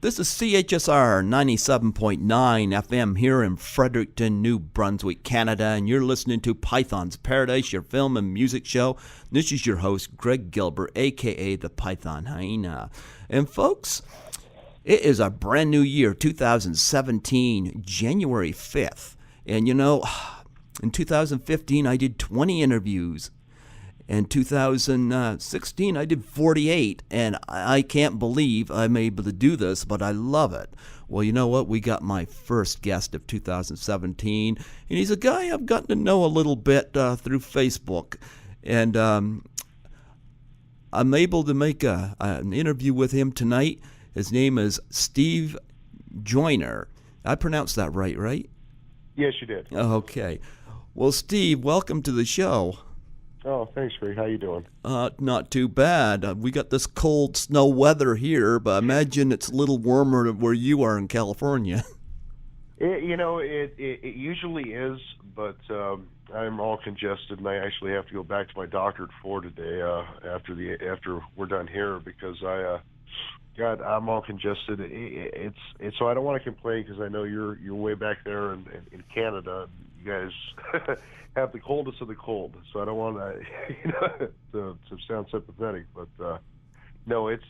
This is CHSR 97.9 FM here in Fredericton, New Brunswick, Canada, and you're listening to Python's Paradise, your film and music show. This is your host, Greg Gilbert, a.k.a. the Python Hyena. And folks, it is a brand new year, 2017, January 5th. And you know, in 2015, I did 20 interviews. In 2016, I did 48, and I can't believe I'm able to do this, but I love it. Well, you know what? We got my first guest of 2017, and he's a guy I've gotten to know a little bit through Facebook. And I'm able to make an interview with him tonight. His name is Steve Joyner. I pronounced that right? Yes, you did. Okay. Well, Steve, welcome to the show. Oh, thanks, Greg. How you doing? Not too bad. We got this cold snow weather here, but I imagine it's a little warmer where you are in California. It usually is, but I'm all congested, and I actually have to go back to my doctor at 4 today after we're done here because I'm all congested. It's so I don't want to complain because I know you're way back there in Canada. You guys have the coldest of the cold, so I don't want to sound sympathetic, but no, it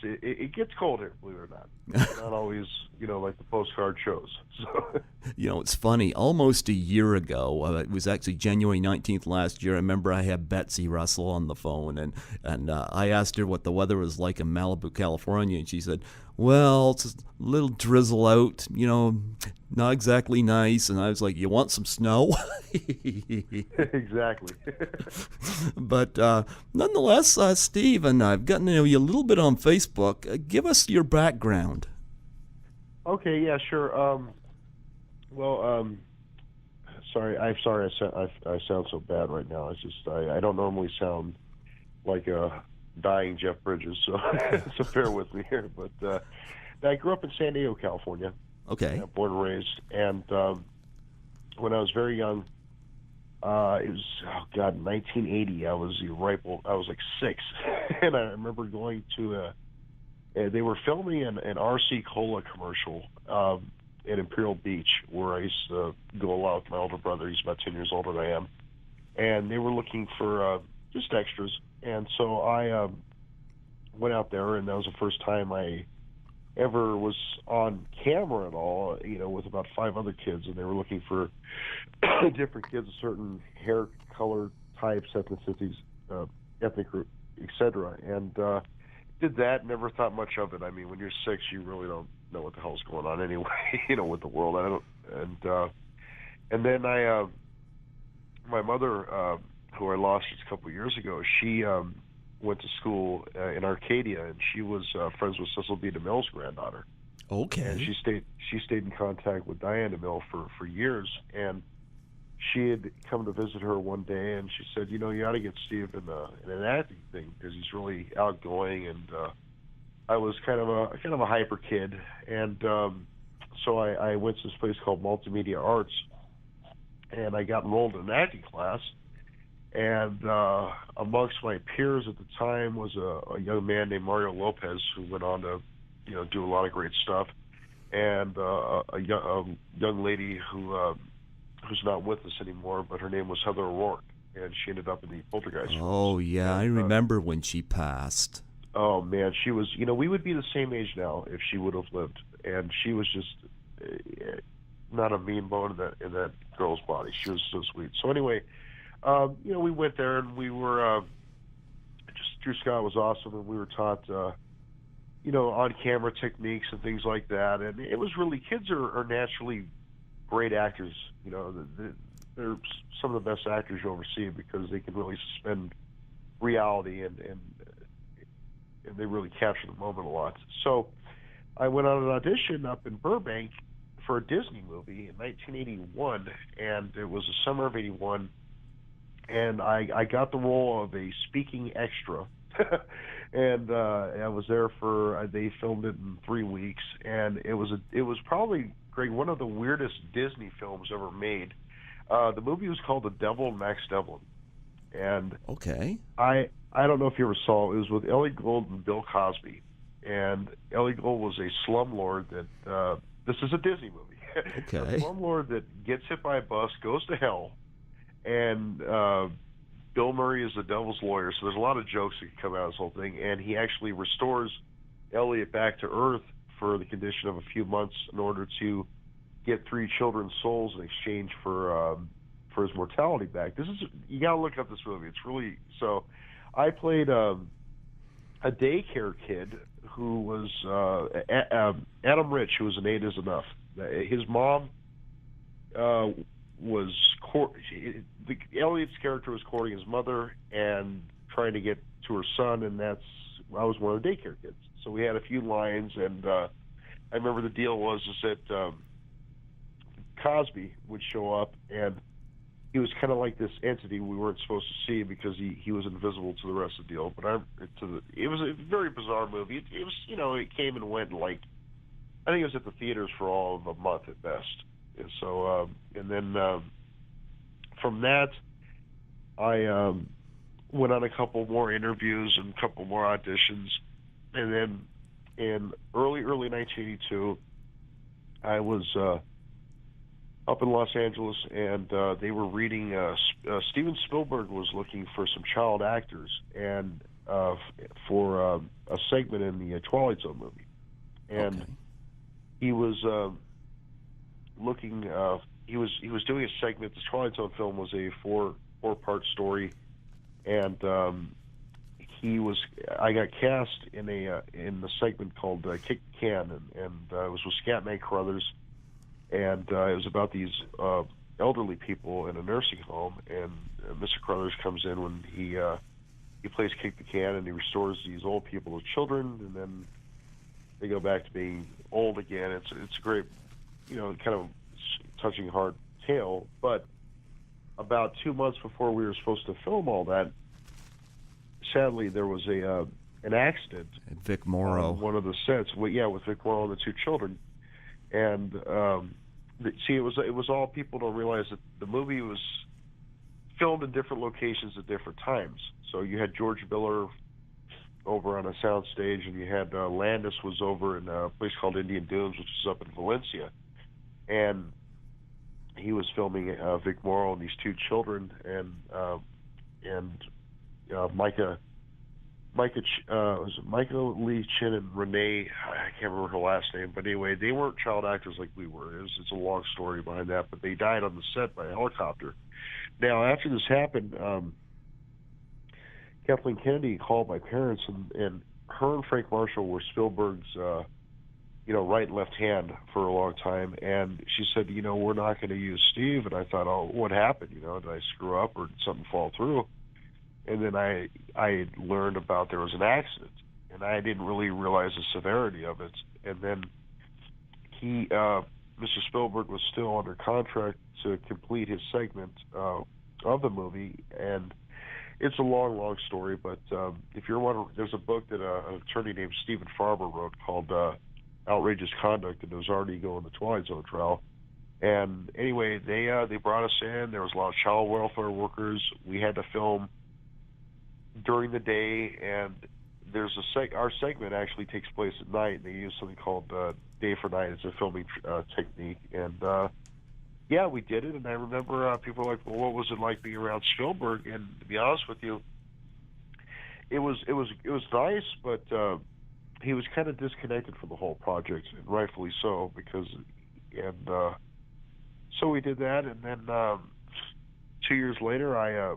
gets cold here, believe it or not. It's not always like the postcard shows. So. It's funny. Almost a year ago, it was actually January 19th last year. I remember I had Betsy Russell on the phone, and I asked her what the weather was like in Malibu, California, and she said, "Well, it's a little drizzle out, not exactly nice." And I was like, "You want some snow?" Exactly. But nonetheless, Steve, and I've gotten to know you a little bit on Facebook. Give us your background. Okay, yeah, sure. Sorry. I sound so bad right now. It's just I don't normally sound like a dying Jeff Bridges, so so bear with me here. But I grew up in San Diego, California. Okay. Born and raised, and when I was very young, it was 1980. I was like 6, and I remember going to they were filming an RC Cola commercial at Imperial Beach, where I used to go a lot with my older brother. He's about 10 years older than I am, and they were looking for just extras. And so I went out there, and that was the first time I ever was on camera at all, with about 5 other kids, and they were looking for different kids of certain hair color types, ethnicities, ethnic group, etc. And did that, never thought much of it. I mean, when you're 6, you really don't know what the hell's going on anyway, with the world. And then my mother, who I lost just a couple of years ago, she went to school in Arcadia, and she was friends with Cecil B. DeMille's granddaughter. Okay. And she stayed in contact with Diane DeMille for years, and she had come to visit her one day, and she said, you ought to get Steve in an acting thing because he's really outgoing, and I was kind of a hyper kid, and so I went to this place called Multimedia Arts, and I got enrolled in an acting class. And amongst my peers at the time was a young man named Mario Lopez, who went on to, do a lot of great stuff, and a young lady who's not with us anymore, but her name was Heather O'Rourke, and she ended up in the Poltergeist. Oh yeah, I remember when she passed. Oh man, she was. We would be the same age now if she would have lived, and she was just not a mean bone in that girl's body. She was so sweet. So anyway. We went there, and we were Drew Scott was awesome, and we were taught, on-camera techniques and things like that. And it was really, kids are naturally great actors. They're some of the best actors you'll ever see because they can really suspend reality and they really capture the moment a lot. So I went on an audition up in Burbank for a Disney movie in 1981, and it was the summer of '81. And I got the role of a speaking extra, and I was there they filmed it in 3 weeks, and it was probably, Greg, one of the weirdest Disney films ever made. The movie was called The Devil and Max Devlin, and okay, I don't know if you ever saw it. It was with Ellie Gold and Bill Cosby, and Ellie Gold was a slumlord that this is a Disney movie. Okay. A slumlord that gets hit by a bus, goes to hell, and Bill Murray is the devil's lawyer, so there's a lot of jokes that can come out of this whole thing, and he actually restores Elliot back to Earth for the condition of a few months in order to get 3 children's souls in exchange for his mortality back. You gotta look up this movie. It's really so. I played a daycare kid who was Adam Rich, who was an 8 is enough. His mom was Elliot's character was courting his mother and trying to get to her son, and I was one of the daycare kids. So we had a few lines, and I remember the deal was that Cosby would show up, and he was kind of like this entity we weren't supposed to see because he was invisible to the rest of the deal. But it was a very bizarre movie. It was, it came and went like, I think it was at the theaters for all of a month at best. And so, and then from that, I went on a couple more interviews and a couple more auditions. And then in early 1982, I was up in Los Angeles, and they were reading. Steven Spielberg was looking for some child actors, and for a segment in the Twilight Zone movie, and he was looking. He was doing a segment. The Twilight Zone film was a four-part story, and I got cast in the segment called Kick the Can, and it was with Scatman Crothers. And it was about these elderly people in a nursing home, and Mr. Crothers comes in when he plays Kick the Can, and he restores these old people to children, and then they go back to being old again. It's a great, kind of touching, hard tale. But about 2 months before we were supposed to film all that, sadly there was an accident. Vic Morrow. On one of the sets. With Vic Morrow and the 2 children. And see, it was all people don't realize that the movie was filmed in different locations at different times. So you had George Miller over on a sound stage, and you had Landis was over in a place called Indian Dunes, which is up in Valencia, and he was filming Vic Morrow and these 2 children, and Micah Lee Chin and Renee, I can't remember her last name, but anyway, they weren't child actors like we were. It's a long story behind that, but they died on the set by a helicopter. Now, after this happened, Kathleen Kennedy called my parents, and her and Frank Marshall were Spielberg's, right and left hand for a long time, and she said, we're not going to use Steve, and I thought, oh, what happened? Did I screw up or did something fall through? And then I learned about there was an accident, and I didn't really realize the severity of it. And then Mr. Spielberg was still under contract to complete his segment of the movie, and it's a long, long story. But if you're wondering, there's a book that an attorney named Stephen Farber wrote called Outrageous Conduct, and it was already going to Twilight Zone trial. And anyway, they brought us in. There was a lot of child welfare workers. We had to film during the day, and there's our segment actually takes place at night, and they use something called day for night. It's a filming technique, and we did it. And I remember people were like, well, what was it like being around Spielberg? And to be honest with you, it was nice, but he was kind of disconnected from the whole project, and rightfully so, because so we did that, and then 2 years later, I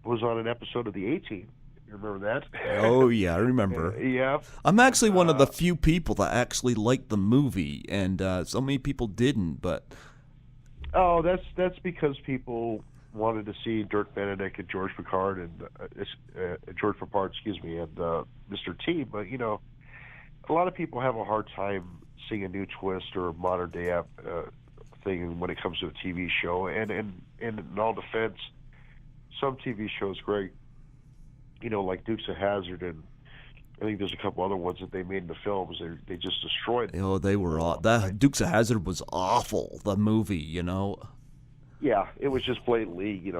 was on an episode of The A-Team. You remember that? Oh, yeah, I remember. Yeah. I'm actually one of the few people that actually liked the movie, and so many people didn't, but... Oh, that's because people wanted to see Dirk Benedict and George Papard and Mr. T, but, a lot of people have a hard time seeing a new twist or a modern-day thing when it comes to a TV show, and in all defense, some TV shows, Greg, like Dukes of Hazzard, and I think there's a couple other ones that they made in the films. They just destroyed them. Oh, they were that Dukes of Hazzard was awful. The movie, Yeah, it was just blatantly,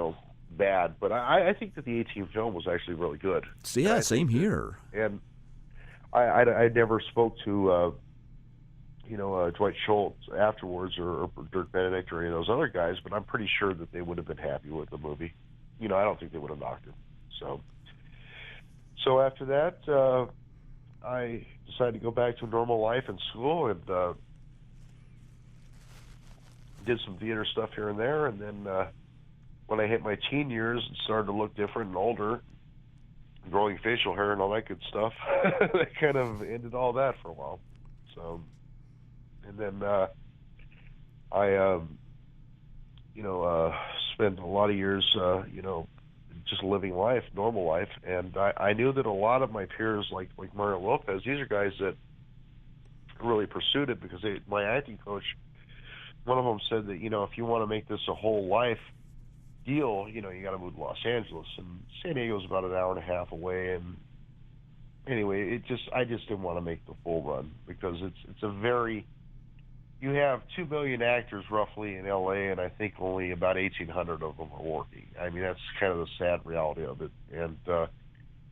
bad. But I think that the A-Team film was actually really good. So, yeah, same here. And I never spoke to Dwight Schultz afterwards, or Dirk Benedict or any of those other guys, but I'm pretty sure that they would have been happy with the movie. I don't think they would have knocked it. So after that, I decided to go back to normal life in school and did some theater stuff here and there. And then when I hit my teen years and started to look different and older, growing facial hair and all that good stuff, that kind of ended all that for a while. So, and then I spent a lot of years, just living life, normal life, and I knew that a lot of my peers, like Mario Lopez, these are guys that really pursued it because my acting coach, one of them said that if you want to make this a whole life deal, you got to move to Los Angeles, and San Diego's about an hour and a half away. And anyway, I just didn't want to make the full run because it's a very, you have 2 million actors roughly in LA, and I think only about 1,800 of them are working. I mean, that's kind of the sad reality of it. And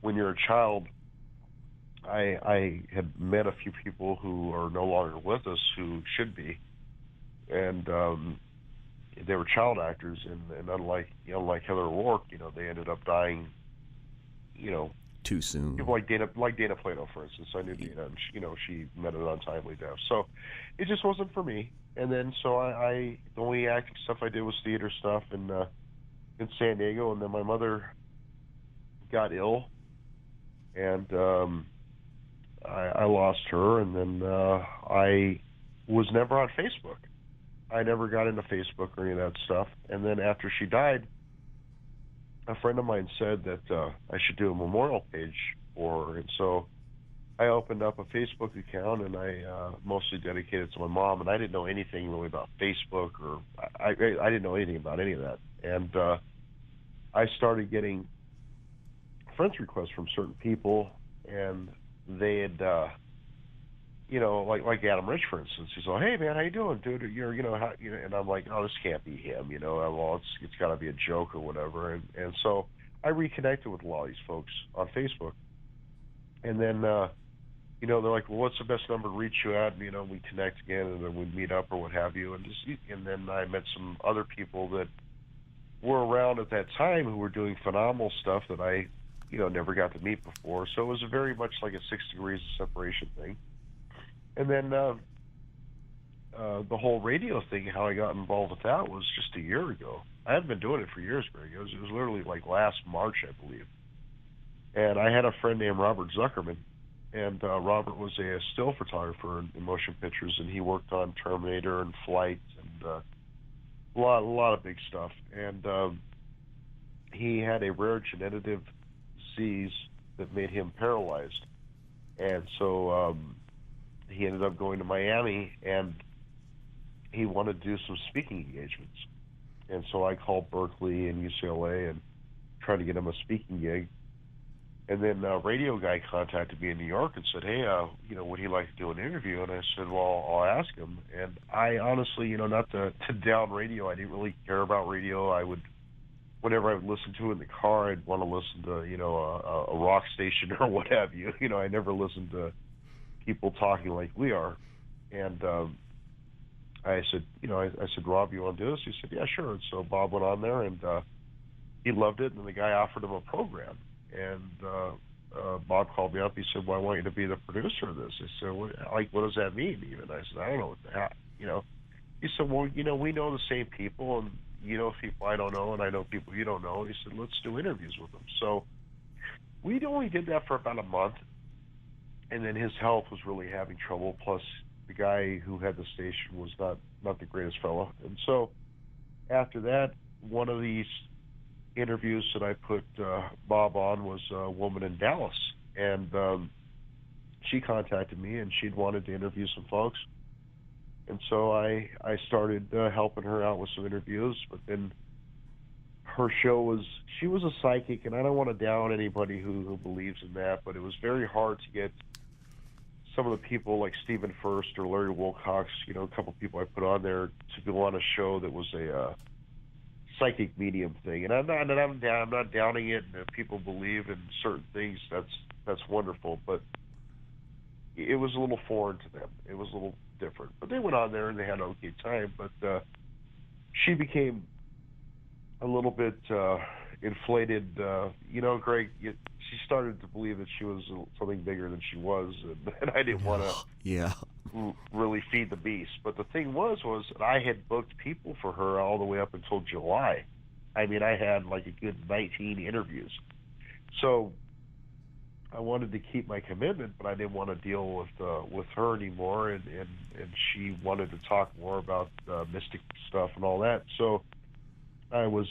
when you're a child, I had met a few people who are no longer with us who should be, and they were child actors, and unlike Heather O'Rourke, they ended up dying, too soon. People like Dana Plato, for instance. I knew Dana, and she met an untimely death. So it just wasn't for me. And then so I the only acting stuff I did was theater stuff in San Diego. And then my mother got ill, and I lost her. And then I was never on Facebook. I never got into Facebook or any of that stuff. And then after she died, a friend of mine said that I should do a memorial page for her. And so I opened up a Facebook account, and I mostly dedicated it to my mom. And I didn't know anything really about Facebook, or I didn't know anything about any of that. And I started getting friends requests from certain people, and they had like Adam Rich, for instance. He's like, "Hey man, how you doing, dude? And I'm like, "Oh, this can't be him, well, it's got to be a joke or whatever." And so I reconnected with a lot of these folks on Facebook, and then they're like, "Well, what's the best number to reach you at?" And, we connect again, and then we meet up or what have you, and then I met some other people that were around at that time who were doing phenomenal stuff that I never got to meet before. So it was very much like a 6 degrees of separation thing. And then the whole radio thing, how I got involved with that was just a year ago. I hadn't been doing it for years, Greg. It was literally like last March, I believe. And I had a friend named Robert Zuckerman, and Robert was a still photographer in motion pictures, and he worked on Terminator and Flight and a lot of big stuff. And he had a rare genetic disease that made him paralyzed. And so he ended up going to Miami, and he wanted to do some speaking engagements. And so I called Berkeley and UCLA and tried to get him a speaking gig. And then a radio guy contacted me in New York and said, "Hey, would he like to do an interview?" And I said, "Well, I'll ask him." And I honestly, not to down radio, I didn't really care about radio. Whenever I would listen to it in the car, I'd want to listen to, a rock station or what have you. I never listened to people talking like we are. And I said, I said, "Rob, you want to do this?" He said, "Yeah, sure." And so Bob went on there, and he loved it. And the guy offered him a program. And Bob called me up. He said, "Well, I want you to be the producer of this." I said, "What does that mean?" Even I said, "I don't know what the heck." He said, "Well, we know the same people, and you know people I don't know, and I know people you don't know." He said, "Let's do interviews with them." So we only did that for about a month. And then his health was really having trouble. Plus, the guy who had the station was not the greatest fellow. And so, after that, one of these interviews that I put Bob on was a woman in Dallas, and she contacted me, and she'd wanted to interview some folks. And so I started helping her out with some interviews. But then her show she was a psychic, and I don't want to down anybody who believes in that, but it was very hard to get some of the people like Stephen First or Larry Wilcox, a couple of people I put on there to go on a show that was a psychic medium thing. And I'm not downing it. And if people believe in certain things, that's wonderful. But it was a little foreign to them. It was a little different. But they went on there and they had an okay time. But she became a little bit inflated. Greg, she started to believe that she was something bigger than she was, and I didn't want to Yeah. really feed the beast. But the thing was that I had booked people for her all the way up until July. I mean, I had like a good 19 interviews. So I wanted to keep my commitment, but I didn't want to deal with her anymore, and she wanted to talk more about mystic stuff and all that. So I was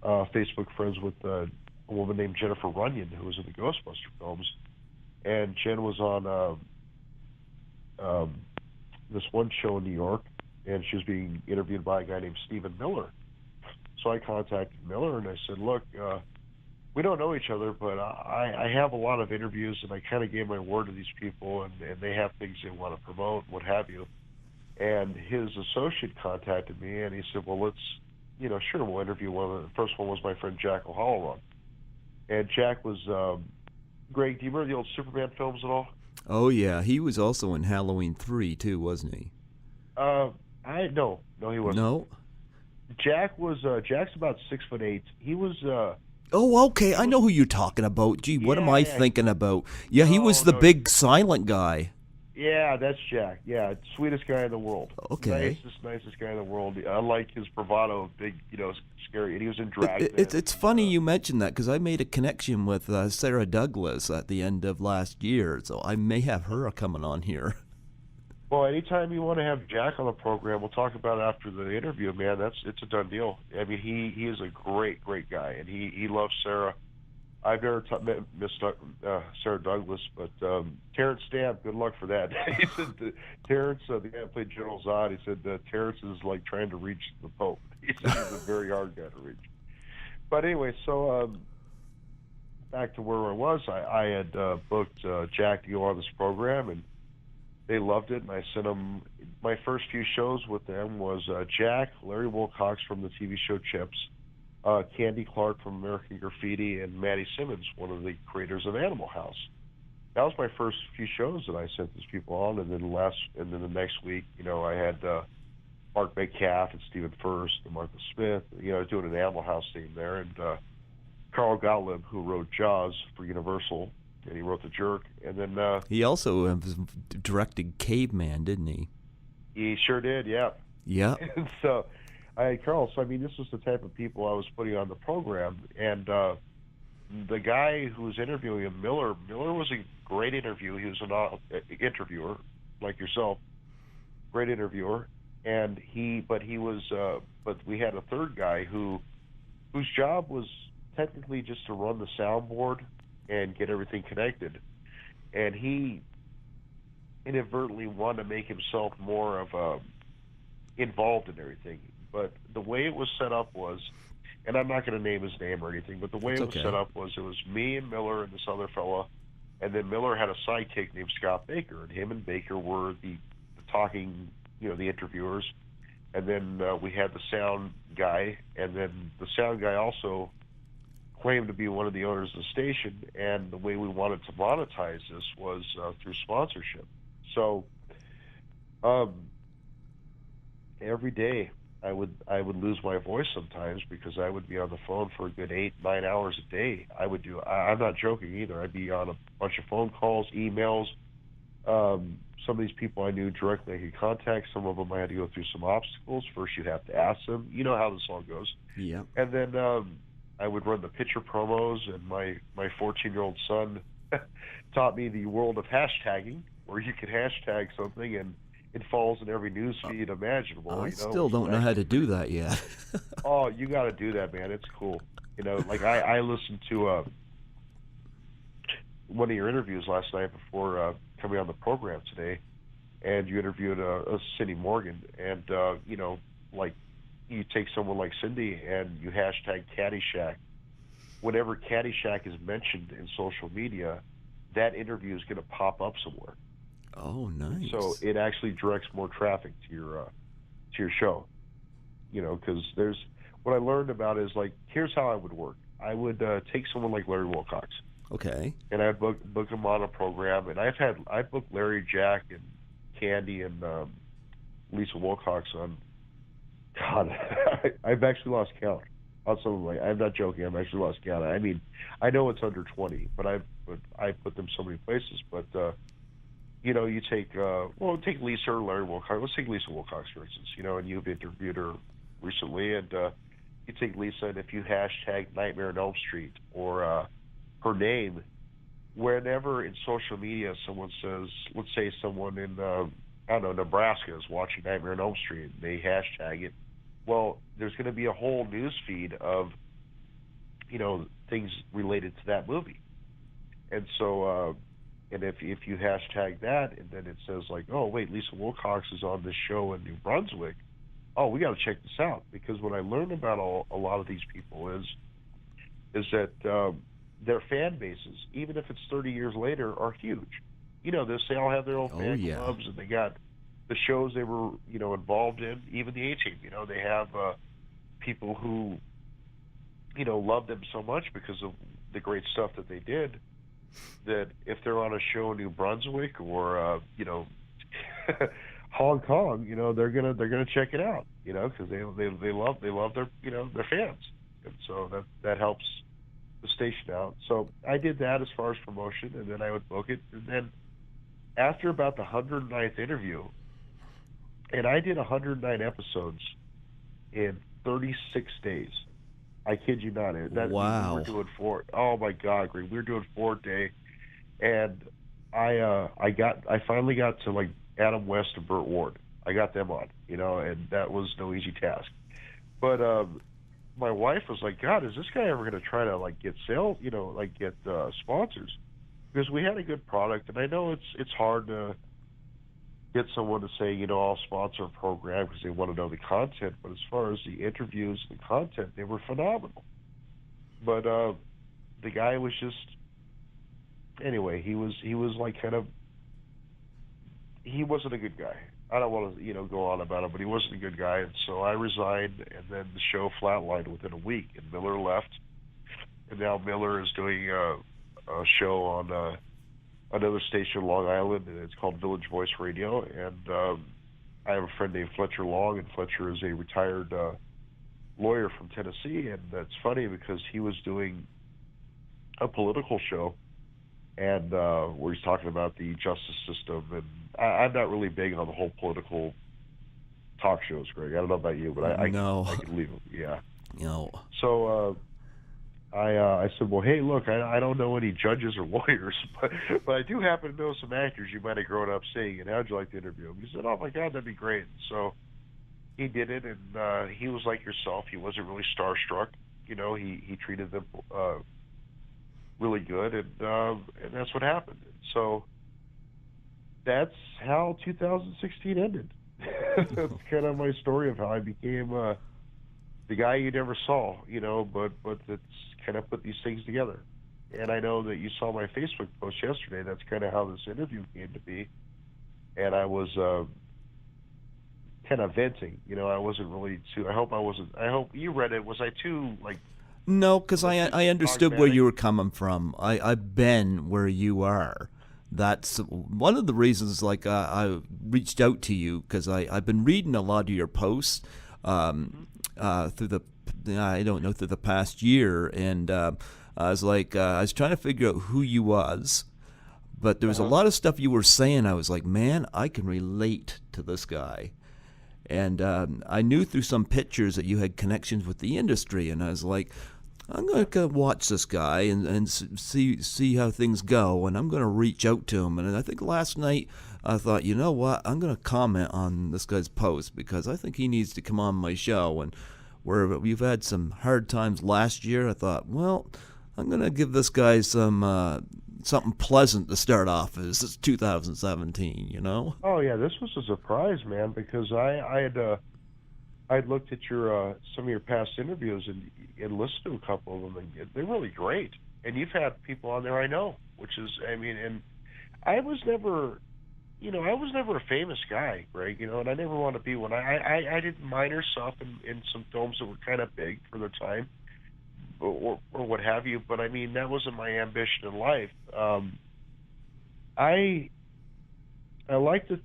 Facebook friends with a woman named Jennifer Runyon, who was in the Ghostbuster films, and Jen was on this one show in New York, and she was being interviewed by a guy named Stephen Miller. So I contacted Miller and I said, look, we don't know each other, but I have a lot of interviews, and I kind of gave my word to these people, and they have things they want to promote, what have you. And his associate contacted me, and he said, well, let's, sure, we'll interview one. The first one was my friend Jack O'Halloran. And Jack was, Greg, do you remember the old Superman films at all? Oh, yeah. He was also in Halloween 3, too, wasn't he? No, he wasn't. No? Jack's about 6'8". He was, Oh, okay. I know who you're talking about. Gee, what am I thinking about? Yeah, he was the no, big silent guy. Yeah, that's Jack. Yeah, sweetest guy in the world. Okay. Nicest guy in the world. Unlike his bravado, big, scary. And he was in drag. It's funny you mentioned that, because I made a connection with Sarah Douglas at the end of last year, so I may have her coming on here. Well, anytime you want to have Jack on the program, we'll talk about it after the interview, man. It's a done deal. I mean, he is a great guy, and he loves Sarah. I've never met Miss Sarah Douglas, but Terrence Stamp, good luck for that. He said Terrence, the guy that played General Zod, he said Terrence is like trying to reach the Pope. He said he's a very hard guy to reach. But anyway, so back to where I was, I had booked Jack to go on this program, and they loved it, and I sent them. My first few shows with them was Jack, Larry Wilcox from the TV show Chips, Candy Clark from American Graffiti, and Maddie Simmons, one of the creators of Animal House. That was my first few shows that I sent these people on, and then the next week, I had Mark Metcalf and Stephen Furst and Martha Smith, doing an Animal House theme there, and Carl Golub, who wrote Jaws for Universal, and he wrote The Jerk, and then he also directed Caveman, didn't he? He sure did, yeah. Yeah. And so I had Carl. So I mean, this was the type of people I was putting on the program, and the guy who was interviewing him, Miller was a great interview. He was an interviewer like yourself, great interviewer, and but we had a third guy whose job was technically just to run the soundboard and get everything connected, and he inadvertently wanted to make himself more of involved in everything. But the way it was set up was, and I'm not going to name his name or anything, but the way it was set up was, it was me and Miller and this other fella, and then Miller had a sidekick named Scott Baker, and him and Baker were the talking, the interviewers, and then we had the sound guy, and then the sound guy also claimed to be one of the owners of the station, and the way we wanted to monetize this was through sponsorship. So every day I would lose my voice sometimes, because I would be on the phone for a good 8-9 hours a day. I'm not joking either. I'd be on a bunch of phone calls, emails. Some of these people I knew directly I could contact. Some of them I had to go through some obstacles. First you'd have to ask them. You know how this all goes. Yeah. And then I would run the picture promos, and my 14-year-old son taught me the world of hashtagging, where you can hashtag something and it falls in every news feed imaginable. I still don't know how to do that yet. Oh, you got to do that, man. It's cool. Like I listened to one of your interviews last night before coming on the program today, and you interviewed Cindy Morgan, and like you take someone like Cindy and you hashtag Caddyshack. Whenever Caddyshack is mentioned in social media, that interview is going to pop up somewhere. Oh, nice. So it actually directs more traffic to your show. Because what I learned about is, like, here's how I would work. I would take someone like Larry Wilcox. Okay. and I'd book them on a program. And I booked Larry, Jack, and Candy, and Lisa Wilcox on. God, I've actually lost count on some of my. I'm not joking. I've actually lost count. I mean, I know it's under 20, but I put them so many places. But you take take Lisa or Larry Wilcox. Let's take Lisa Wilcox for instance. And you've interviewed her recently, and you take Lisa, and if you hashtag Nightmare on Elm Street or her name, whenever in social media someone says, let's say someone in I don't know, Nebraska is watching Nightmare on Elm Street, and they hashtag it. Well, there's going to be a whole news feed of things related to that movie, and so. And if you hashtag that, and then it says like, oh wait, Lisa Wilcox is on this show in New Brunswick, oh, we got to check this out, because what I learned about a lot of these people is that their fan bases, even if it's 30 years later, are huge. They all have their own fan clubs, and they got the shows they were involved in. Even the A-Team, they have people who love them so much because of the great stuff that they did, that if they're on a show in New Brunswick or Hong Kong, they're gonna check it out, because they love their their fans, and so that helps the station out. So I did that as far as promotion, and then I would book it, and then after about the 109th interview, and I did 109 episodes in 36 days. I kid you not. Wow. We were doing 4. Oh my God, Greg. We were doing 4 a day, and I finally got to like Adam West and Burt Ward. I got them on, and that was no easy task. But my wife was like, God, is this guy ever going to try to like get sales, get sponsors? Because we had a good product, and I know it's hard to get someone to say, I'll sponsor a program because they want to know the content. But as far as the interviews and the content, they were phenomenal. But the guy was just, anyway, he was like he wasn't a good guy. I don't want to, go on about him, but he wasn't a good guy. And so I resigned, and then the show flatlined within a week, and Miller left. And now Miller is doing a show on another station in Long Island, and it's called Village Voice Radio. And I have a friend named Fletcher Long, and Fletcher is a retired lawyer from Tennessee. And that's funny because he was doing a political show, and where he's talking about the justice system. And I'm not really big on the whole political talk shows, Greg. I don't know about you, but I can leave them. Yeah. No. So I said, well, hey, look, I don't know any judges or lawyers, but I do happen to know some actors you might have grown up seeing, and how'd you like to interview them? He said, oh, my God, that'd be great. And so he did it, and he was like yourself. He wasn't really starstruck. He treated them really good, and that's what happened. So that's how 2016 ended. That's kind of my story of how I became the guy you never saw, but that's kind of put these things together. And I know that you saw my Facebook post yesterday. That's kind of how this interview came to be. And I was kind of venting. I wasn't really too. I hope you read it. Was I too like? No, because I understood where you were coming from. I've been where you are. That's one of the reasons. Like I reached out to you because I've been reading a lot of your posts through the past year, and I was like I was trying to figure out who you was, but there was a lot of stuff you were saying. I was like, man, I can relate to this guy. And I knew through some pictures that you had connections with the industry, and I was like, I'm going to watch this guy and see how things go, and I'm going to reach out to him. And I think last night I thought, you know what, I'm going to comment on this guy's post because I think he needs to come on my show. And where we've had some hard times last year, I thought, well, I'm going to give this guy something pleasant to start off as. It's 2017, Oh yeah, this was a surprise, man, because I'd looked at your some of your past interviews and listened to a couple of them, and they're really great. And you've had people on there I know, which is, and I was never, a famous guy, Greg, and I never want to be one. I did minor stuff in some films that were kind of big for the time, or what have you. But I mean, that wasn't my ambition in life. I like to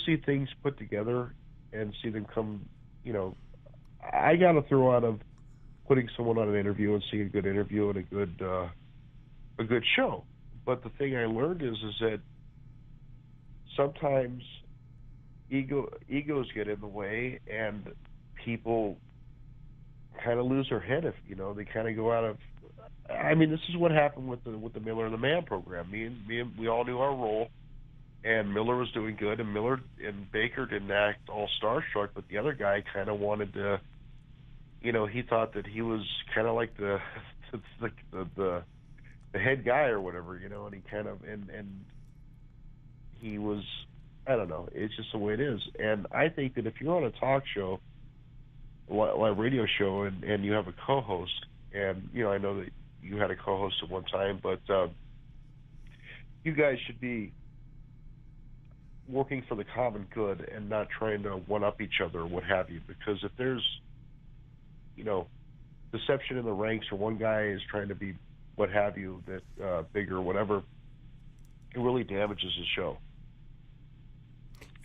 see things put together and see them come. You know, I got a thrill out of putting someone on an interview and seeing a good interview and a good show. But the thing I learned is that sometimes egos get in the way, and people kind of lose their head if they kind of go out of. I mean, this is what happened with the Miller and the Man program. We all knew our role, and Miller was doing good, and Baker didn't act all starstruck, but the other guy kind of wanted to. He thought that he was kind of like the head guy or whatever, and he kind of and he was. I don't know. It's just the way it is, and I think that if you're on a talk show, like radio show, and you have a co-host, and I know that you had a co-host at one time, but you guys should be working for the common good and not trying to one-up each other or what have you, because if there's deception in the ranks, or one guy is trying to be what have you, that bigger or whatever, it really damages the show.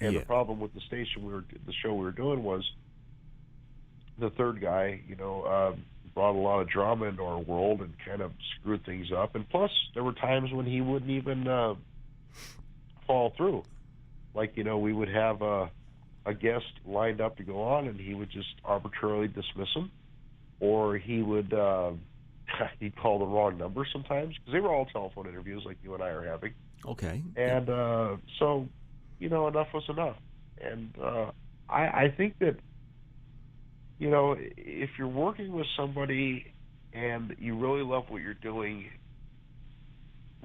And the problem with the show we were doing was the third guy, brought a lot of drama into our world and kind of screwed things up. And plus, there were times when he wouldn't even follow through. Like, we would have a guest lined up to go on, and he would just arbitrarily dismiss him, or he would he'd call the wrong number sometimes, because they were all telephone interviews like you and I are having. Okay. And so, enough was enough. And I think that, if you're working with somebody and you really love what you're doing,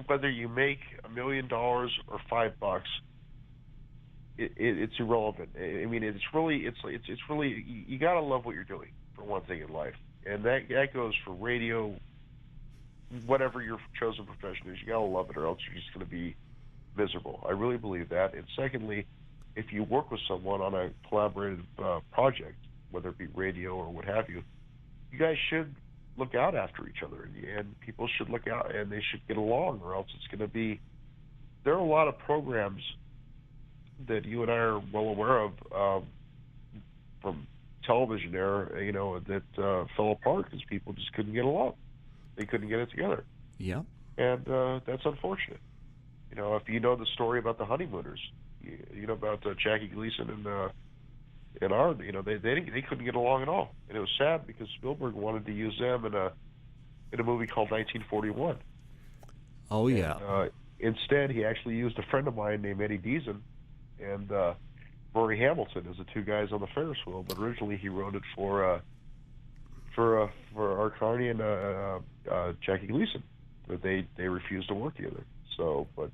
whether you make $1 million or $5, it's irrelevant. I mean, it's really you gotta love what you're doing, for one thing in life, and that goes for radio, whatever your chosen profession is. You gotta love it, or else you're just gonna be miserable. I really believe that. And secondly, if you work with someone on a collaborative project, whether it be radio or what have you, you guys should look out after each other, and people should look out, and they should get along, or else it's going to be. There are a lot of programs that you and I are well aware of from television era, that fell apart because people just couldn't get along. They couldn't get it together. Yeah. And that's unfortunate. If you know the story about the Honeymooners, you know about Jackie Gleason and our, they couldn't get along at all, and it was sad because Spielberg wanted to use them in a movie called 1941. Oh yeah. And, instead, he actually used a friend of mine named Eddie Deason and Rory Hamilton as the two guys on the Ferris wheel. But originally, he wrote it for Art Carney and Jackie Gleason, but they refused to work together. So, but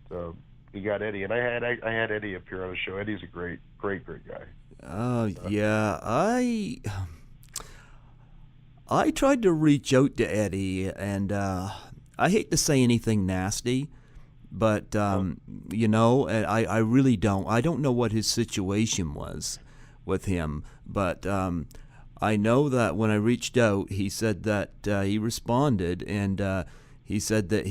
he got Eddie, and I had Eddie appear on the show. Eddie's a great guy. Yeah, I tried to reach out to Eddie, and I hate to say anything nasty, but I really don't. I don't know what his situation was with him, but I know that when I reached out, he said that he responded, and he said that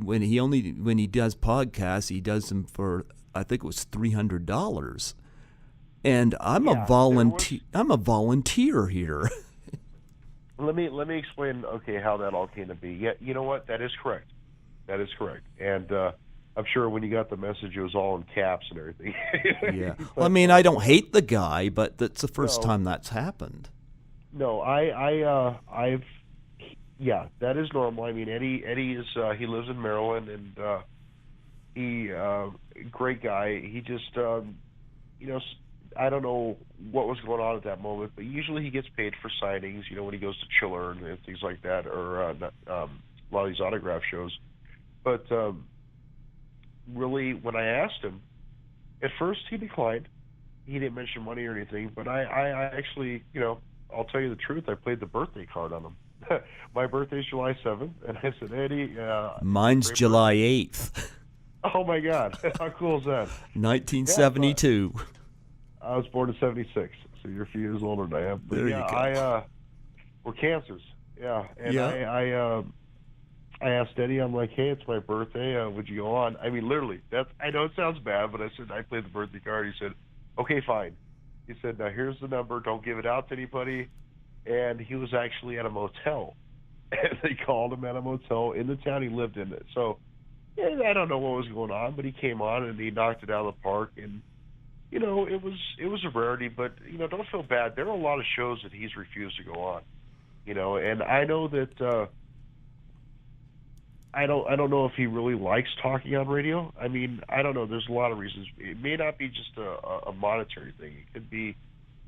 when he does podcasts, he does them for, I think it was $300. And I'm a volunteer. I'm a volunteer here. Let me explain. Okay, how that all came to be. Yeah, you know what? That is correct. And I'm sure when you got the message, it was all in caps and everything. Yeah. Well, I mean, I don't hate the guy, but that's the first time that's happened. No, I've. Yeah, that is normal. I mean, Eddie is he lives in Maryland, and he great guy. He just I don't know what was going on at that moment, but usually he gets paid for signings, when he goes to Chiller and things like that, or a lot of these autograph shows. But really, when I asked him, at first he declined. He didn't mention money or anything, but I actually, I'll tell you the truth, I played the birthday card on him. My birthday's July 7th, and I said, Eddie... Mine's July 8th. Oh, my God. How cool is that? 1972. Yeah, I was born in 76, so you're a few years older than I am. But there you go. we're cancers, Yeah, and Yeah. I asked Eddie, I'm like, hey, it's my birthday. Would you go on? I mean, literally, I know it sounds bad, but I said, I played the birthday card. He said, okay, fine. He said, now here's the number. Don't give it out to anybody. And he was actually at a motel. And they called him at a motel in the town he lived in. So yeah, I don't know what was going on, but he came on and he knocked it out of the park. And, it was a rarity, but, don't feel bad. There are a lot of shows that he's refused to go on, and I know that, I don't know if he really likes talking on radio. I mean, I don't know. There's a lot of reasons. It may not be just a monetary thing. It could be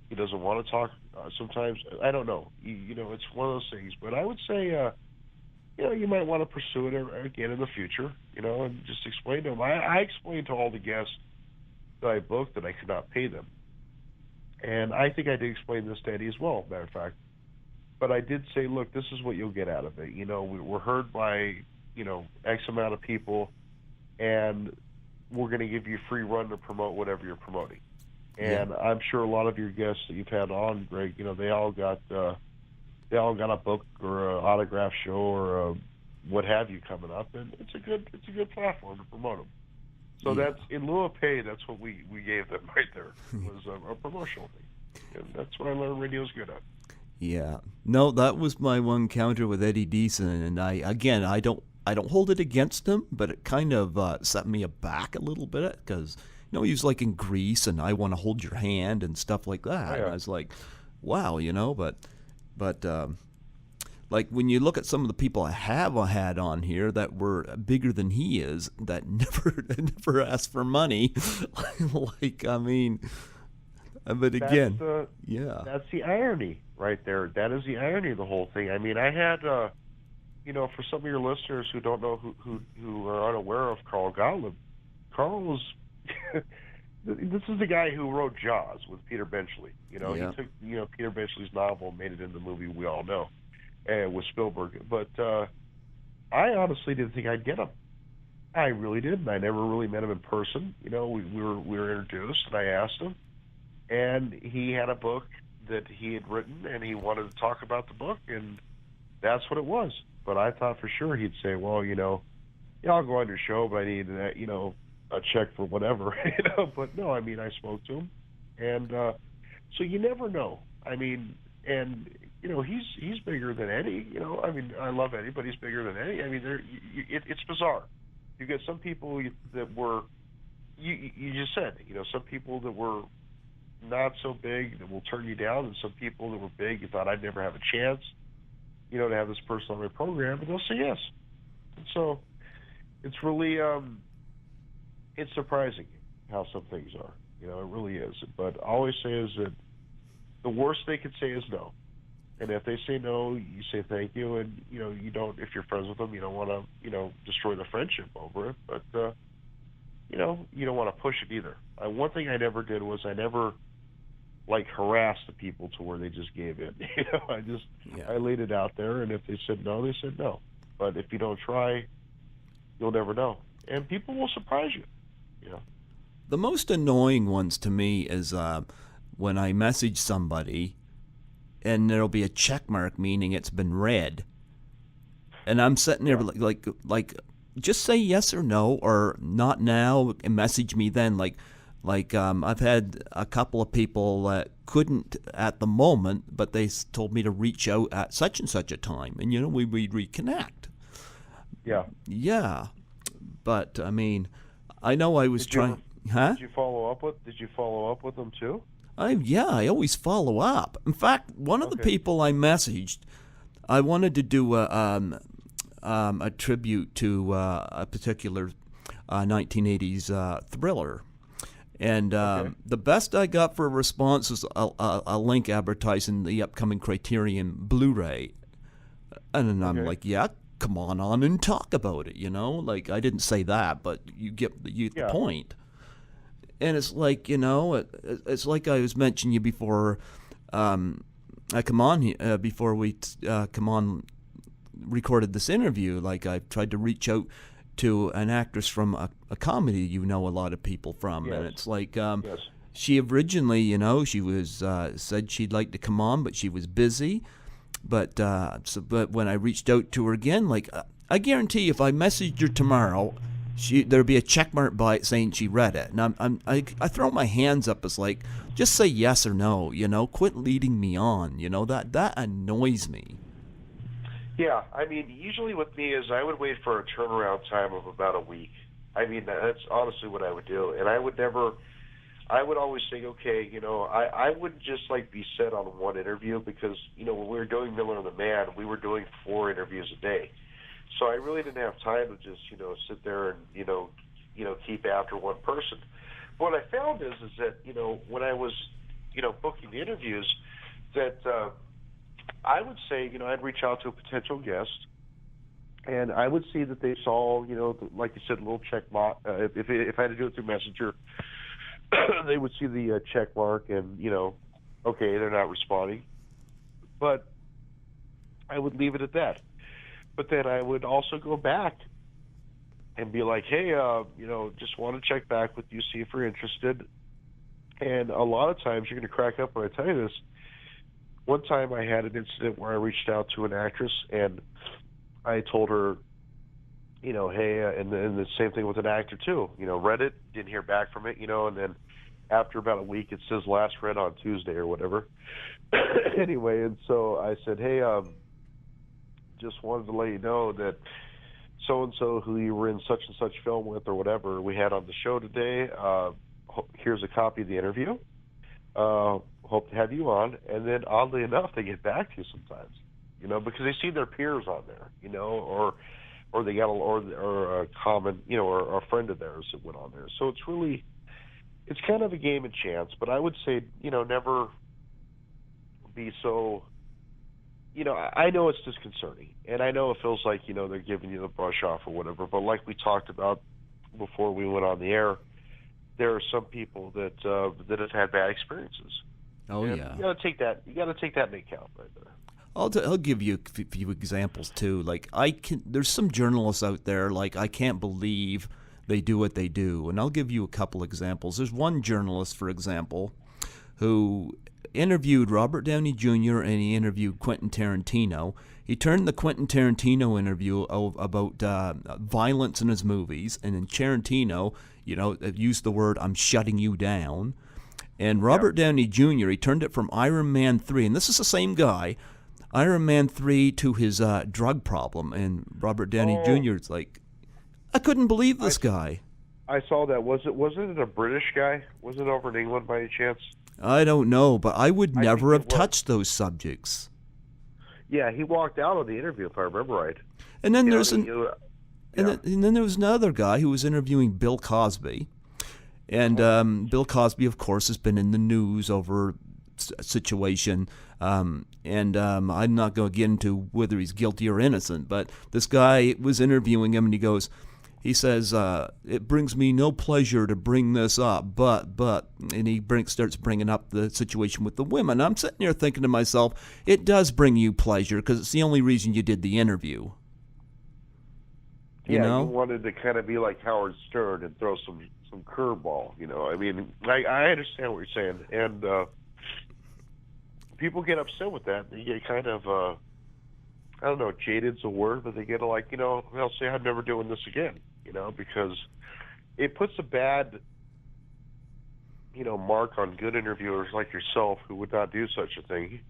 he doesn't want to talk sometimes. I don't know. It's one of those things. But I would say, you might want to pursue it again in the future, and just explain to him. I explained to all the guests that I booked that I could not pay them. And I think I did explain this to Eddie as well, matter of fact. But I did say, look, this is what you'll get out of it. We're heard by X amount of people, and we're going to give you a free run to promote whatever you're promoting. And I'm sure a lot of your guests that you've had on, Greg, they all got a book or an autograph show or what have you coming up, and it's a good platform to promote them. So that's in lieu of pay. That's what we gave them right there, was a promotional thing, and that's what I learned radio's good at. Yeah. No, that was my one counter with Eddie Deason, and I don't hold it against him, but it kind of set me aback a little bit because he was like in Greece, and I want to hold your hand and stuff like that. Yeah. And I was like, wow, but like when you look at some of the people I have had on here that were bigger than he is, that never asked for money, like I mean, but again, that's the irony right there. That is the irony of the whole thing. I mean, I had, for some of your listeners who don't know who are unaware of Carl Golub, Carl was. This is the guy who wrote Jaws with Peter Benchley. He took Peter Benchley's novel and made it into the movie we all know, with Spielberg. But I honestly didn't think I'd get him. I really didn't. I never really met him in person. We were introduced, and I asked him, and he had a book that he had written, and he wanted to talk about the book, and that's what it was. But I thought for sure he'd say, well, I'll go on your show, but I need a check for whatever, But no, I mean, I spoke to him, and so you never know. I mean, and he's bigger than Eddie. I mean, I love Eddie, but he's bigger than Eddie. I mean, it's bizarre. You get some people that were, you just said, some people that were not so big that will turn you down, and some people that were big you thought I'd never have a chance, to have this person on my program, but they'll say yes. And so it's really. It's surprising how some things are. It really is. But I always say is that the worst they could say is no. And if they say no, you say thank you, and you don't. If you're friends with them, you don't want to destroy the friendship over it. But you don't want to push it either. One thing I never did was I never harassed the people to where they just gave in. I laid it out there, and if they said no, they said no. But if you don't try, you'll never know, and people will surprise you. The most annoying ones to me is when I message somebody and there'll be a check mark meaning it's been read. And I'm sitting there like just say yes or no or not now and message me then. I've had a couple of people that couldn't at the moment, but they told me to reach out at such and such a time, and we'd reconnect. Yeah. Yeah. But I mean, I know I was trying. Huh? Did you follow up with them too? I always follow up. In fact, one of the people I messaged, I wanted to do a tribute to a particular 1980s thriller. And the best I got for a response was a link advertising the upcoming Criterion Blu-ray. And then I'm like, yeah, come on and talk about it, I didn't say that, but you get the point. And it's like, it's like I was mentioning you before I come on here, before we come on, recorded this interview. Like I tried to reach out to an actress from a comedy a lot of people from. Yes. And it's like she originally, she was said she'd like to come on, but she was busy. But when I reached out to her again, like I guarantee, if I messaged her tomorrow, there'd be a check mark by it saying she read it. And I throw my hands up as like, just say yes or no. Quit leading me on. That annoys me. Yeah, I mean, usually with me is I would wait for a turnaround time of about a week. I mean, that's honestly what I would do, and I would always say, okay, I wouldn't just like be set on one interview, because when we were doing Miller and the Man, we were doing 4 interviews a day, so I really didn't have time to just sit there and keep after one person. But what I found is that when I was booking the interviews, that I would say I'd reach out to a potential guest, and I would see that they saw like you said, a little check mark. If I had to do it through Messenger, they would see the check mark, and okay, they're not responding, but I would leave it at that. But then I would also go back and be like, hey, just want to check back with you, see if you're interested. And a lot of times, you're going to crack up when I tell you this. One time I had an incident where I reached out to an actress, and I told her, hey, and the same thing with an actor too. Read it, didn't hear back from it, and then after about a week, it says last read on Tuesday or whatever. Anyway, and so I said, hey, just wanted to let you know that so-and-so who you were in such and such film with or whatever we had on the show today, here's a copy of the interview. Hope to have you on. And then oddly enough, they get back to you sometimes, because they see their peers on there, or they got or a common, or a friend of theirs that went on there. So it's kind of a game of chance, but I would say, never be so, I know it's disconcerting, and I know it feels like, they're giving you the brush off or whatever, but like we talked about before we went on the air, there are some people that have had bad experiences. Oh, and yeah. You got to take that into account right there. I'll give you a few examples too. Like there's some journalists out there, like I can't believe they do what they do, and I'll give you a couple examples. There's one journalist, for example, who interviewed Robert Downey Jr. and he interviewed Quentin Tarantino. He turned the Quentin Tarantino interview about violence in his movies, and then Tarantino, used the word "I'm shutting you down." And Robert Downey Jr., he turned it from Iron Man 3, and this is the same guy, Iron Man 3 to his drug problem. And Robert Downey Jr. is like, I couldn't believe this guy. I saw that. Wasn't it a British guy? Was it over in England by any chance? I don't know, but I would never have touched those subjects. Yeah, he walked out of the interview, if I remember right. And then and then there was another guy who was interviewing Bill Cosby. And Bill Cosby, of course, has been in the news over a situation. I'm not going to get into whether he's guilty or innocent, but this guy was interviewing him, and he says, it brings me no pleasure to bring this up, but, and he starts bringing up the situation with the women. I'm sitting there thinking to myself, it does bring you pleasure because it's the only reason you did the interview. You wanted to kind of be like Howard Stern and throw some curveball, I mean, I understand what you're saying, and people get upset with that. They get kind of, I don't know, jaded's a word, but they get like, they'll say, I'm never doing this again, because it puts a bad, mark on good interviewers like yourself who would not do such a thing,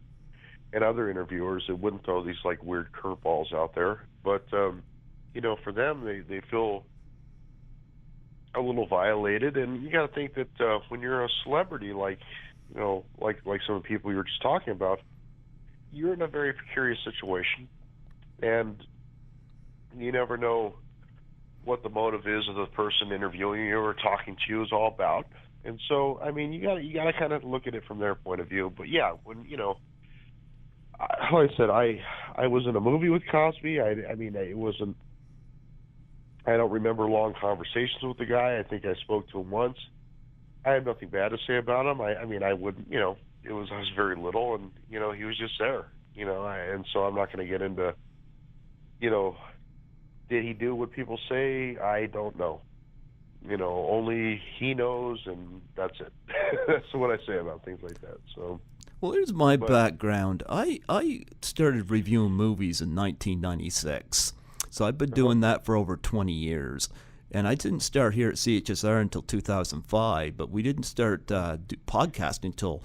and other interviewers that wouldn't throw these like weird curveballs out there. But, for them, they feel a little violated, and you got to think that when you're a celebrity, like some of the people you were just talking about, you're in a very precarious situation, and you never know what the motive is of the person interviewing you or talking to you is all about. And so, I mean, you got to kind of look at it from their point of view. But yeah, when like I said, I was in a movie with Cosby. I mean, it wasn't. I don't remember long conversations with the guy. I think I spoke to him once. I had nothing bad to say about him. I mean, I wouldn't, I was very little, and, he was just there, and so I'm not going to get into, did he do what people say? I don't know. only he knows, and that's it. That's what I say about things like that. So. Well, here's my background. I started reviewing movies in 1996, so I've been doing that for over 20 years. And I didn't start here at CHSR until 2005, but we didn't start podcasting until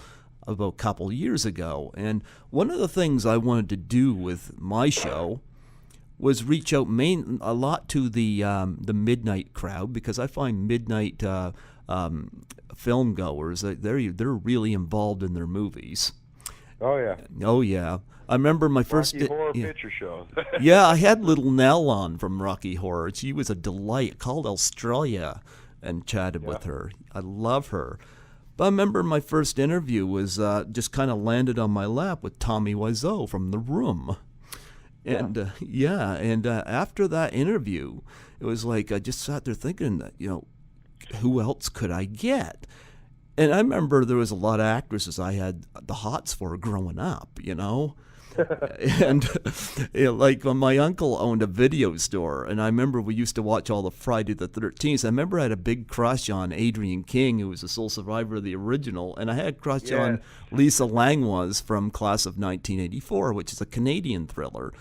about a couple years ago. And one of the things I wanted to do with my show was reach out a lot to the midnight crowd, because I find midnight film goers, they're really involved in their movies. Oh yeah. Oh yeah. I remember my first Rocky Horror Picture Show. Yeah, I had little Nell on from Rocky Horror. She was a delight. I called Australia and chatted with her. I love her. But I remember my first interview was just kind of landed on my lap with Tommy Wiseau from The Room. And after that interview, it was like I just sat there thinking that, who else could I get? And I remember there was a lot of actresses I had the hots for growing up, And like when my uncle owned a video store, and I remember we used to watch all the Friday the 13th. I remember I had a big crush on Adrienne King, who was the sole survivor of the original, and I had a crush on Lisa Langlois from Class of 1984, which is a Canadian thriller.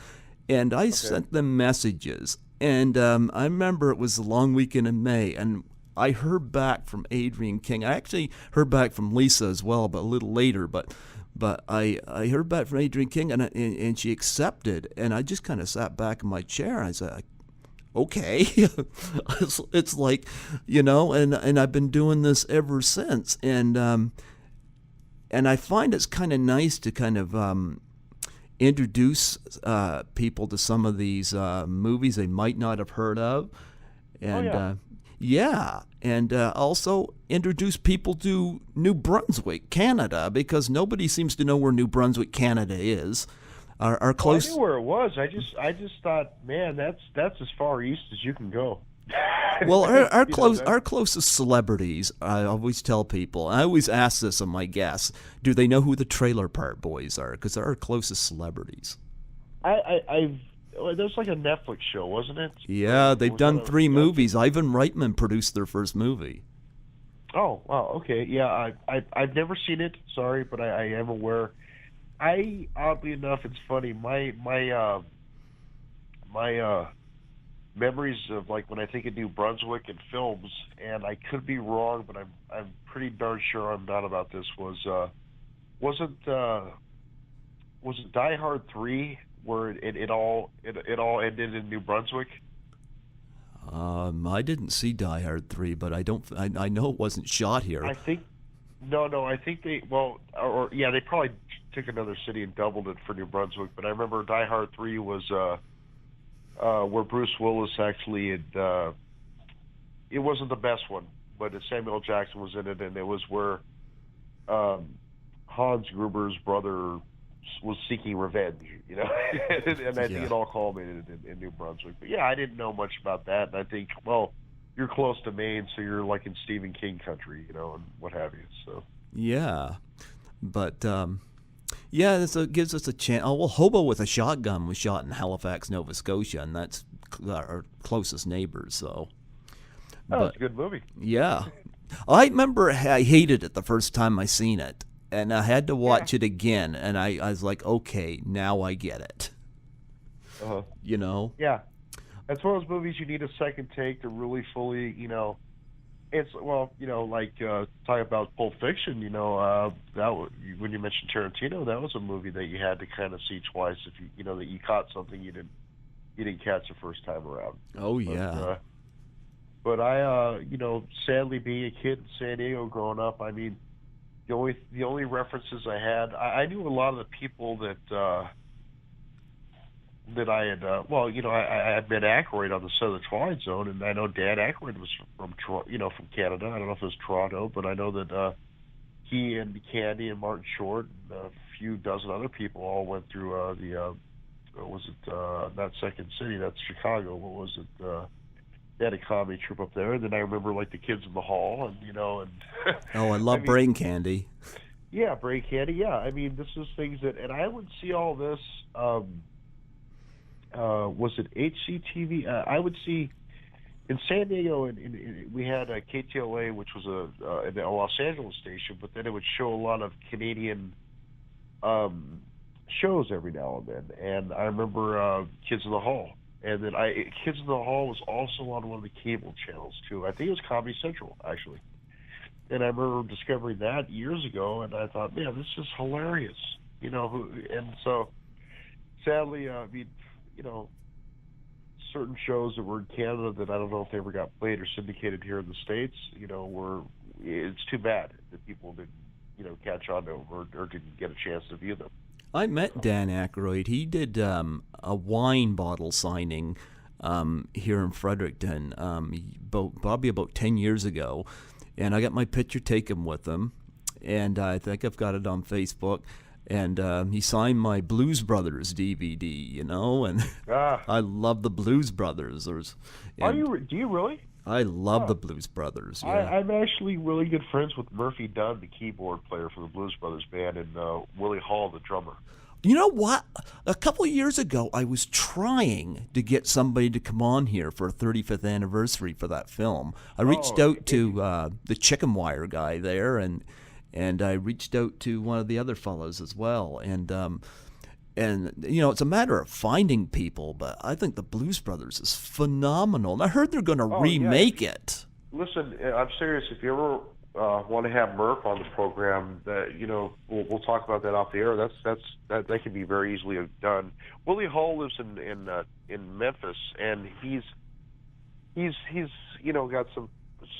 And I sent them messages, and I remember it was the long weekend in May, and I heard back from Adrienne King. I actually heard back from Lisa as well, but a little later. But I heard back from Adrienne King, and she accepted. And I just kind of sat back in my chair, and I said, okay. It's like, and I've been doing this ever since. And I find it's kind of nice to kind of introduce people to some of these movies they might not have heard of. And and also introduce people to New Brunswick, Canada, because nobody seems to know where New Brunswick, Canada is. Our close. I knew where it was. I just thought, man, that's as far east as you can go. Well, our closest celebrities, I always tell people, I always ask this of my guests, do they know who the Trailer Park Boys are? Because they're our closest celebrities. There's like a Netflix show, wasn't it? Yeah, they've done 3 movies. Ivan Reitman produced their first movie. Oh, wow, okay. Yeah, I've never seen it, sorry, but I am aware. Oddly enough, it's funny, my memories of, like, when I think of New Brunswick and films, and I could be wrong, but I'm pretty darn sure I'm not about this, wasn't it Die Hard 3 where it all ended in New Brunswick? I didn't see Die Hard 3, but I know it wasn't shot here. I think they they probably took another city and doubled it for New Brunswick, but I remember Die Hard 3 was where Bruce Willis actually had, it wasn't the best one, but Samuel Jackson was in it, and it was where Hans Gruber's brother was seeking revenge, and I think it all culminated in New Brunswick. But yeah, I didn't know much about that, and I think, well, you're close to Maine, so you're like in Stephen King country, and what have you. So yeah, but so it gives us a chance. Oh, well, Hobo with a Shotgun was shot in Halifax, Nova Scotia, and that's our closest neighbors. So, it's a good movie. Yeah, I remember I hated it the first time I seen it. And I had to watch it again, and I was like, okay, now I get it. Yeah. That's one of those movies you need a second take to really fully, it's, like talk about Pulp Fiction, when you mentioned Tarantino, that was a movie that you had to kind of see twice if you, that you caught something you didn't catch the first time around. Oh, yeah. But I, sadly being a kid in San Diego growing up, I mean, the only references I had, I knew a lot of the people that I had. I had met Aykroyd on the set of the Twilight Zone, and I know Dan Aykroyd was from Canada. I don't know if it was Toronto, but I know that he and Candy and Martin Short and a few dozen other people all went through not Second City, that's Chicago. What was it? They had a comedy troupe up there, and then I remember like the Kids in the Hall, and oh, I love Brain Candy. Yeah, Brain Candy. Yeah, I mean, this is things that, and I would see all this. Was it HCTV? I would see in San Diego, we had KTLA, which was a Los Angeles station, but then it would show a lot of Canadian um, shows every now and then. And I remember Kids in the Hall, and then Kids in the Hall was also on one of the cable channels too. I think it was Comedy Central actually. And I remember discovering that years ago, and I thought, man, this is hilarious, And so, sadly, I mean, you know, certain shows that were in Canada that I don't know if they ever got played or syndicated here in the States, were it's too bad that people didn't, catch on to or didn't get a chance to view them. I met Dan Aykroyd. He did a wine bottle signing here in Fredericton probably about 10 years ago. And I got my picture taken with him. And I think I've got it on Facebook. And he signed my Blues Brothers DVD, and I love the Blues Brothers. Do you really? I love the Blues Brothers. Yeah. I'm actually really good friends with Murphy Dunn, the keyboard player for the Blues Brothers band, and Willie Hall, the drummer. You know what? A couple of years ago, I was trying to get somebody to come on here for a 35th anniversary for that film. I reached out to the Chicken Wire guy there, and I reached out to one of the other fellows as well. And it's a matter of finding people, but I think the Blues Brothers is phenomenal. And I heard they're going to remake it. Listen, I'm serious. If you ever want to have Murph on the program, we'll talk about that off the air. That can be very easily done. Willie Hall lives in Memphis, and he's got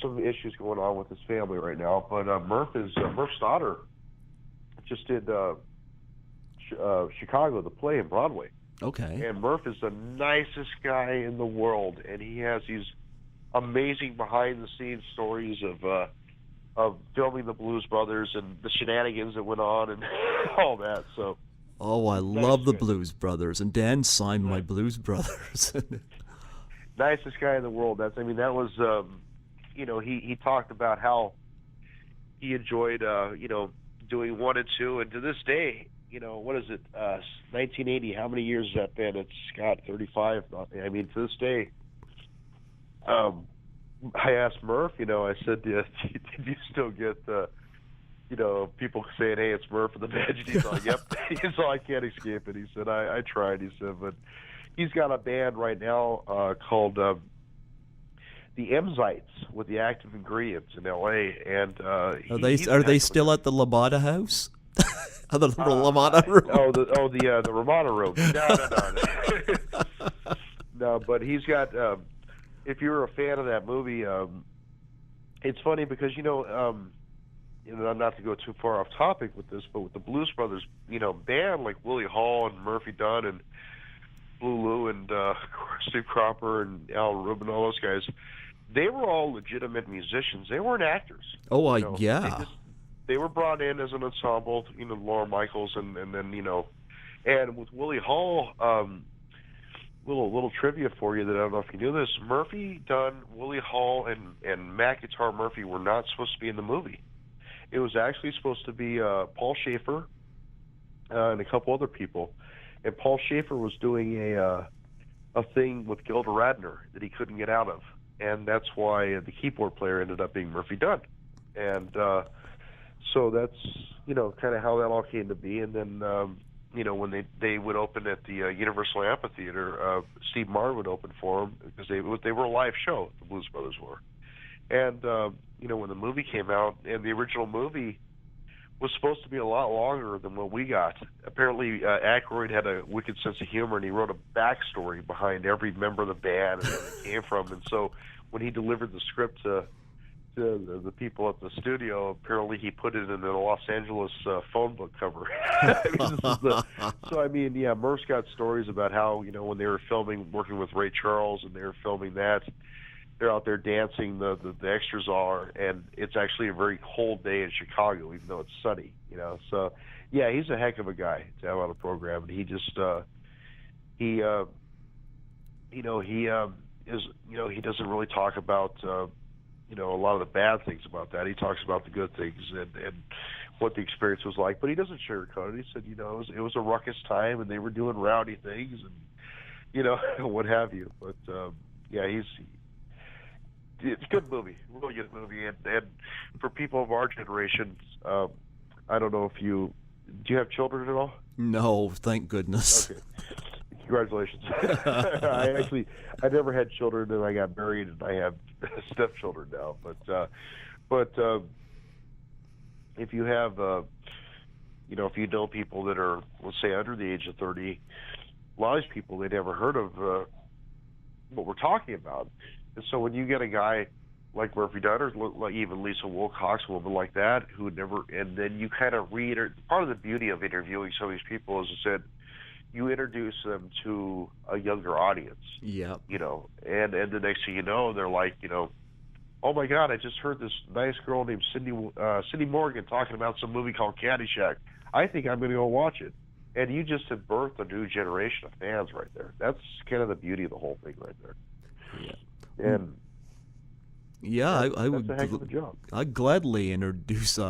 some issues going on with his family right now. But Murph's daughter just did Chicago, the play in Broadway. Okay. And Murph is the nicest guy in the world, and he has these amazing behind-the-scenes stories of filming the Blues Brothers and the shenanigans that went on and all that. So. Oh, I love the Blues Brothers, and Dan signed my Blues Brothers. Nicest guy in the world. That was, he talked about how he enjoyed, doing 1 and 2, and to this day, what is it, 1980, how many years has that been? It's got 35. I mean, to this day, I asked Murph, I said, did you still get, people saying, hey, it's Murph in the band? And he's like, yep. He's like, I can't escape it. He said, I tried. He said, but he's got a band right now called the Mzites with the Active Ingredients in L.A. And are they still at the Labada House? The Ramada Room. The Ramada Room. No. No, but he's got. If you're a fan of that movie, it's funny because not to go too far off topic with this, but with the Blues Brothers, band like Willie Hall and Murphy Dunn and Blue Lou and Steve Cropper and Al Rubin, all those guys, they were all legitimate musicians. They weren't actors. Oh, yeah. They were brought in as an ensemble, Laura Michaels, and then, and with Willie Hall, little trivia for you that I don't know if you knew this, Murphy Dunn, Willie Hall, and Matt Guitar Murphy were not supposed to be in the movie. It was actually supposed to be Paul Schaefer and a couple other people, and Paul Schaefer was doing a thing with Gilda Radner that he couldn't get out of, and that's why the keyboard player ended up being Murphy Dunn, and so that's kind of how that all came to be. And then when they would open at the Universal Amphitheater, Steve Martin would open for them because they were a live show. The Blues Brothers were, and when the movie came out, and the original movie was supposed to be a lot longer than what we got. Apparently, Aykroyd had a wicked sense of humor, and he wrote a backstory behind every member of the band and where they came from. And so when he delivered the script to the people at the studio, apparently he put it in a Los Angeles phone book cover. Murph's got stories about how, when they were working with Ray Charles, and they were filming that, they're out there dancing, the extras are, and it's actually a very cold day in Chicago, even though it's sunny, So, yeah, he's a heck of a guy to have on a program, and he just, he doesn't really talk about, a lot of the bad things about that. He talks about the good things and what the experience was like, but he doesn't sugarcoat it. He said, it was a ruckus time, and they were doing rowdy things, and what have you. But yeah, it's a good movie, really good movie, and for people of our generation, I don't know if do you have children at all? No, thank goodness. Okay, congratulations. I never had children, and I got married, and I have stepchildren now. But if you have, if you know people that are, let's say, under the age of 30, a lot of these people, they never heard of what we're talking about. And so when you get a guy like Murphy Dunn, or like even Lisa Wilcox, a woman like that, who would never, and then you kind of part of the beauty of interviewing some of these people is that you introduce them to a younger audience. Yeah. And the next thing you know, they're like, oh my God, I just heard this nice girl named Cindy Morgan talking about some movie called Caddyshack. I think I'm going to go watch it. And you just have birthed a new generation of fans right there. That's kind of the beauty of the whole thing right there. Yeah. And yeah, I would. That's a heck of a job. I'd gladly interview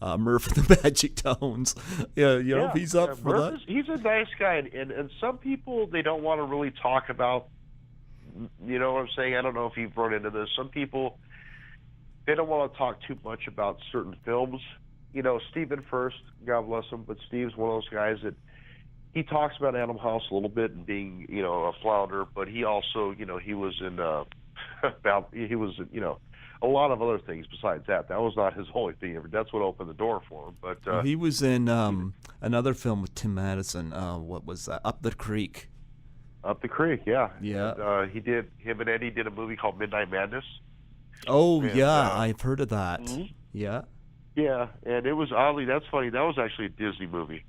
Murph the Magic Tones. If he's up for that. He's a nice guy, and some people, they don't want to really talk about. You know what I'm saying? I don't know if you've run into this. Some people, they don't want to talk too much about certain films. Stephen First, God bless him, but Steve's one of those guys that he talks about Animal House a little bit and being, a flounder, but he also, he was in a lot of other things besides that. That was not his only thing. That's what opened the door for him. But he was in another film with Tim Madison. What was that? Up the Creek. Up the Creek, yeah. Yeah. And him and Eddie did a movie called Midnight Madness. Oh, and, yeah, I've heard of that. Mm-hmm. Yeah. Yeah, and it was that's funny, that was actually a Disney movie.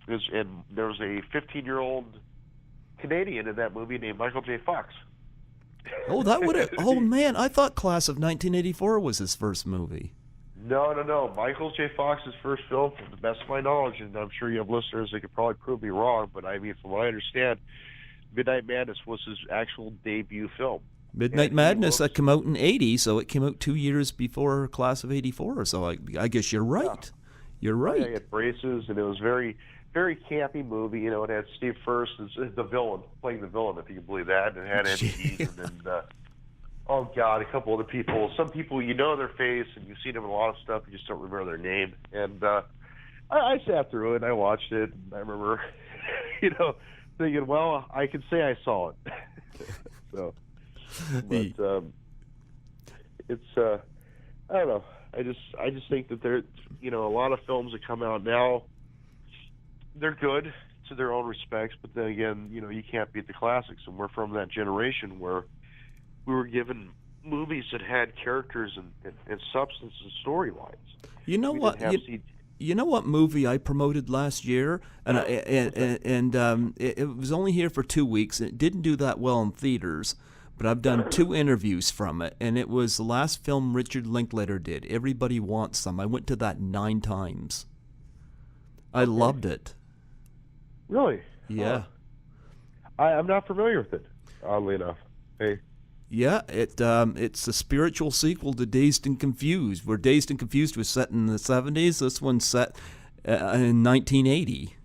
And there was a 15-year-old Canadian in that movie named Michael J. Fox. Oh, man, I thought Class of 1984 was his first movie. No. Michael J. Fox's first film, from the best of my knowledge, and I'm sure you have listeners that could probably prove me wrong, but I mean, from what I understand, Midnight Madness was his actual debut film. Midnight Madness, that came out in 80, so it came out 2 years before Class of 84, so I guess you're right. Yeah. You're right. Yeah, it had braces, and it was very, very campy movie. It had Steve First as the villain, playing the villain, if you can believe that, and it had Andy Dees, and oh God, a couple other people. Some people, their face, and you've seen them in a lot of stuff, you just don't remember their name. And I sat through it, and I watched it, and I remember, thinking, well, I can say I saw it. So, but it's I don't know. I just think that there, a lot of films that come out now, they're good to their own respects, but then again, you can't beat the classics, and we're from that generation where we were given movies that had characters and substance and storylines. You know what? You know what movie I promoted last year, and it was only here for 2 weeks, and it didn't do that well in theaters, but I've done 2 interviews from it, and it was the last film Richard Linklater did, Everybody Wants Some. I went to that 9 times. I loved it. Really? Yeah. I'm not familiar with it, oddly enough. Hey. Yeah, it's a spiritual sequel to Dazed and Confused. Where Dazed and Confused was set in the 70s, this one's set in 1980,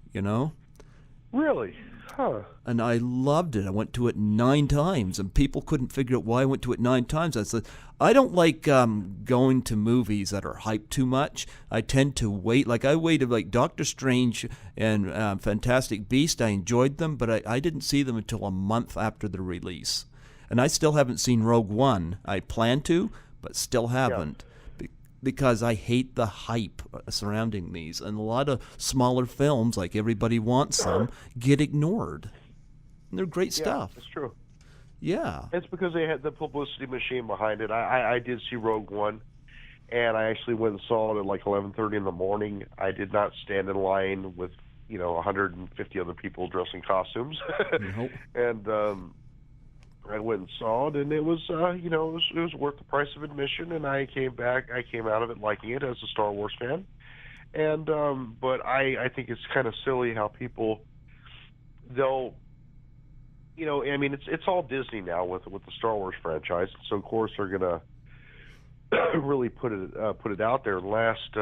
Really? Huh. And I loved it. I went to it 9 times, and people couldn't figure out why I went to it 9 times. I said, I don't like going to movies that are hyped too much. I tend to wait. Like, I waited, like Doctor Strange and Fantastic Beast. I enjoyed them, but I didn't see them until a month after the release. And I still haven't seen Rogue One. I plan to, but still haven't. Yeah. Because I hate the hype surrounding these. And a lot of smaller films, like Everybody Wants Some, get ignored. And they're great stuff. That's true. Yeah. It's because they had the publicity machine behind it. I did see Rogue One, and I actually went and saw it at like 11:30 in the morning. I did not stand in line with, 150 other people dressed in costumes. Nope. And I went and saw it, and it was, it was worth the price of admission, and I came out of it liking it as a Star Wars fan. And, but I think it's kind of silly how people, they'll, it's all Disney now with the Star Wars franchise. So of course they're going to really put it out there. Last,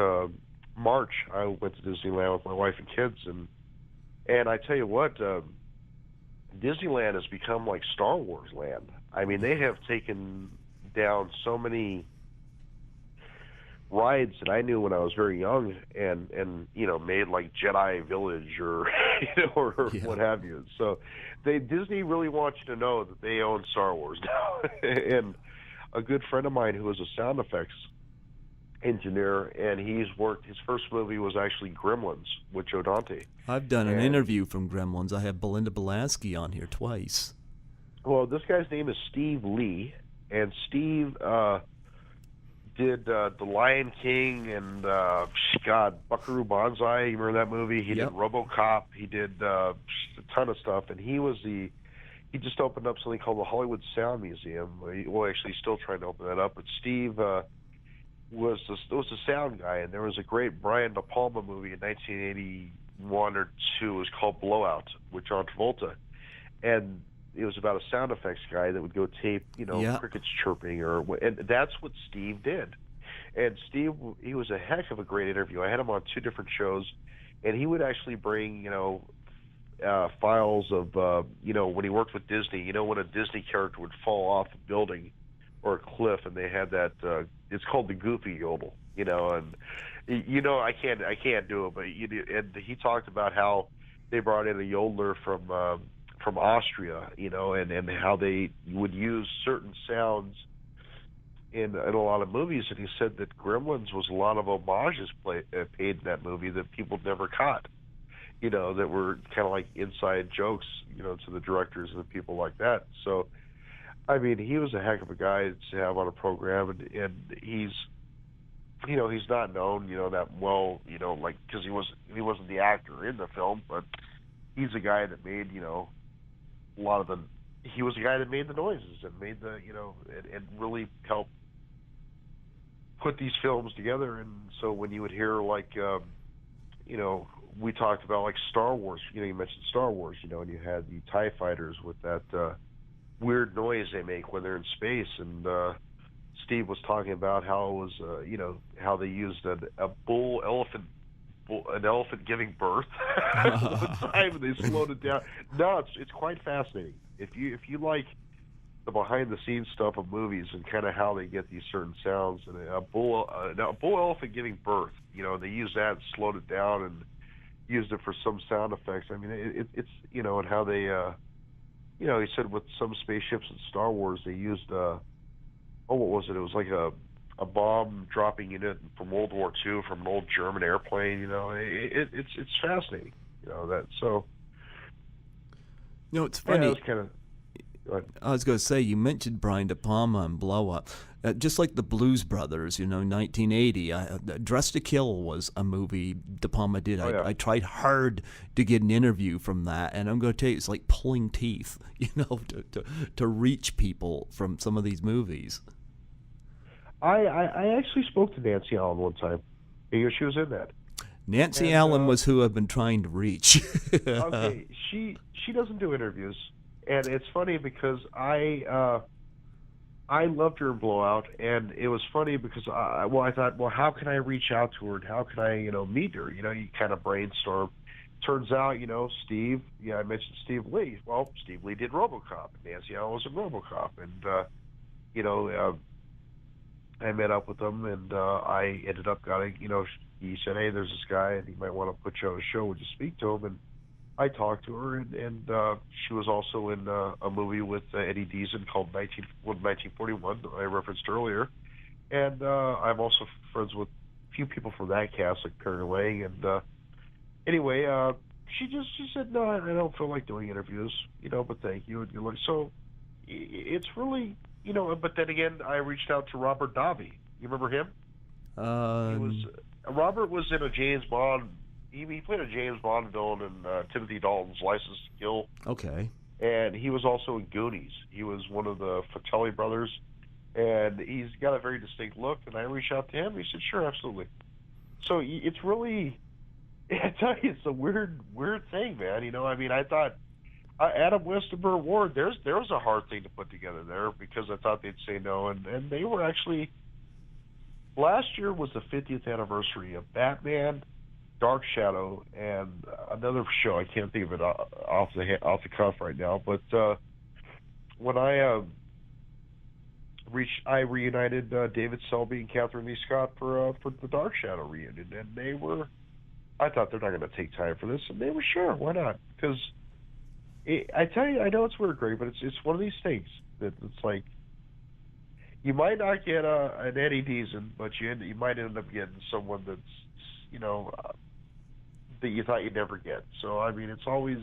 March, I went to Disneyland with my wife and kids, and I tell you what, Disneyland has become like Star Wars land. I mean, they have taken down so many rides that I knew when I was very young, and made like Jedi Village or or Yeah. what have you. So Disney really wants you to know that they own Star Wars now. And a good friend of mine who was a sound effects engineer, and his first movie was actually Gremlins with Joe Dante. I've done an And interview from Gremlins. I have Belinda Belaski on here twice. well, this guy's name is Steve Lee, and Steve did The Lion King and Buckaroo Banzai. You remember that movie? He did Yep. RoboCop. He did a ton of stuff, and he just opened up something called the Hollywood Sound Museum. Well, actually, he's still trying to open that up. But Steve was the sound guy, and there was a great Brian De Palma movie in 1981 or 2. It was called Blowout with John Travolta, and it was about a sound effects guy that would go tape, Yeah. crickets chirping, and that's what Steve did. And Steve, he was a heck of a great interview. I had him on 2 different shows, and he would actually bring, files of, when he worked with Disney, when a Disney character would fall off a building or a cliff, and they had that, it's called the Goofy Yodel, and, I can't do it, but, and he talked about how they brought in a yodeler from Austria, and how they would use certain sounds in a lot of movies. And he said that Gremlins was a lot of homages paid in that movie that people never caught, that were kind of like inside jokes, to the directors and the people like that. So, I mean, he was a heck of a guy to have on a program, and he's not known, that well, because he wasn't the actor in the film, but he's a guy that made, he was the guy that made the noises and made the, and really helped put these films together. And so when you would hear, like, we talked about, like, Star Wars, you mentioned Star Wars, and you had the TIE fighters with that weird noise they make when they're in space. And Steve was talking about how it was, how they used an elephant giving birth one time, and they slowed it down. No, it's quite fascinating. If you like the behind the scenes stuff of movies and kind of how they get these certain sounds, and a bull elephant giving birth, they used that and slowed it down and used it for some sound effects. I mean, it's and how they he said with some spaceships in Star Wars they used what was it? It was like a bomb dropping in it from World War II from an old German airplane. It's fascinating. That so. It's funny. Yeah, it was kind of. I was going to say, you mentioned Brian De Palma and Blow Up. Just like the Blues Brothers, 1980, Dressed to Kill was a movie De Palma did. Yeah. I tried hard to get an interview from that, and I'm going to tell you, it's like pulling teeth, to reach people from some of these movies. I actually spoke to Nancy Allen one time. She was in that. Nancy Allen was who I've been trying to reach. Okay, she doesn't do interviews, and it's funny because I loved her in Blowout, and it was funny because I thought, well, how can I reach out to her and how can I meet her? You kind of brainstorm. Turns out, Steve. Yeah, I mentioned Steve Lee. Well, Steve Lee did RoboCop. Nancy Allen was in RoboCop, and I met up with them, and I ended up getting, he said, hey, there's this guy, and he might want to put you on a show. Would you speak to him? And I talked to her, and she was also in a movie with Eddie Deason called 1941 that I referenced earlier. And I'm also friends with a few people from that cast, like Perry Lang. And anyway, she said, no, I don't feel like doing interviews, but thank you. And so it's really... but then again, I reached out to Robert Davi. You remember him? Robert was in a James Bond. He played a James Bond villain in Timothy Dalton's License to Kill. Okay. And he was also in Goonies. He was one of the Fratelli brothers, and he's got a very distinct look. And I reached out to him. He said, "Sure, absolutely." So it's really, I tell you, it's a weird thing, man. I mean, I thought. Adam Westenberg Award, there was a hard thing to put together there because I thought they'd say no, and they were actually. Last year was the 50th anniversary of Batman, Dark Shadow, and another show. I can't think of it off the cuff right now, but when I I reunited David Selby and Catherine Lee Scott for the Dark Shadow reunion, and they were. I thought they're not going to take time for this, and they were sure. Why not? Because I tell you, I know it's weird, Greg, but it's one of these things that it's like you might not get an Eddie Deason, but you might end up getting someone that's that you thought you'd never get. So I mean, it's always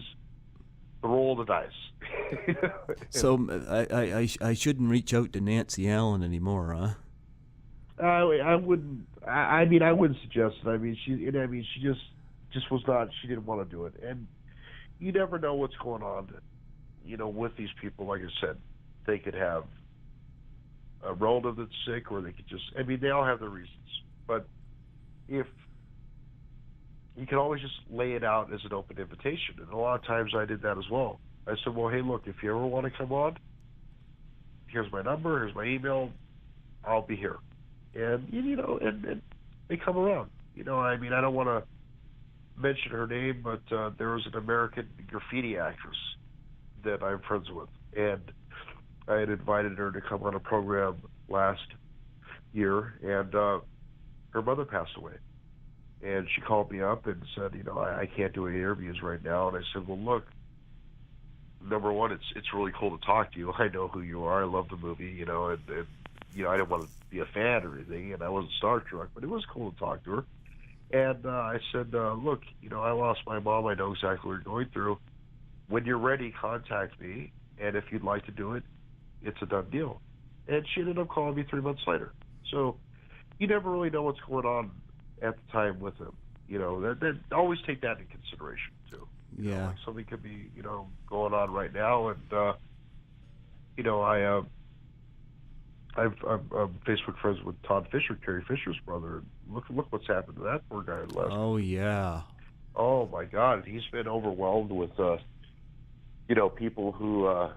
the roll of the dice. So I shouldn't reach out to Nancy Allen anymore, huh? I wouldn't. I mean, I wouldn't suggest it. I mean, she just was not. She didn't want to do it, and you never know what's going on. With these people, like I said, they could have a relative that's sick, or they could just. I mean, they all have their reasons. But if you can always just lay it out as an open invitation, and a lot of times I did that as well. I said, well, hey, look, if you ever want to come on, here's my number, here's my email, I'll be here. And, and they come around. I mean, I don't want to mention her name, but there was an American graffiti actress that I'm friends with. And I had invited her to come on a program last year, and her mother passed away. And she called me up and said, I can't do any interviews right now. And I said, well, look, number one, it's really cool to talk to you. I know who you are. I love the movie, and I didn't want to be a fan or anything, and I wasn't starstruck, but it was cool to talk to her. And I said, look, I lost my mom. I know exactly what you're going through. When you're ready, contact me, and if you'd like to do it, it's a done deal. And she ended up calling me 3 months later. So you never really know what's going on at the time with him. That always take that into consideration too. Yeah. Like something could be, going on right now, and I'm Facebook friends with Todd Fisher, Carrie Fisher's brother. Look what's happened to that poor guy last. Oh yeah. Oh my God, he's been overwhelmed with people who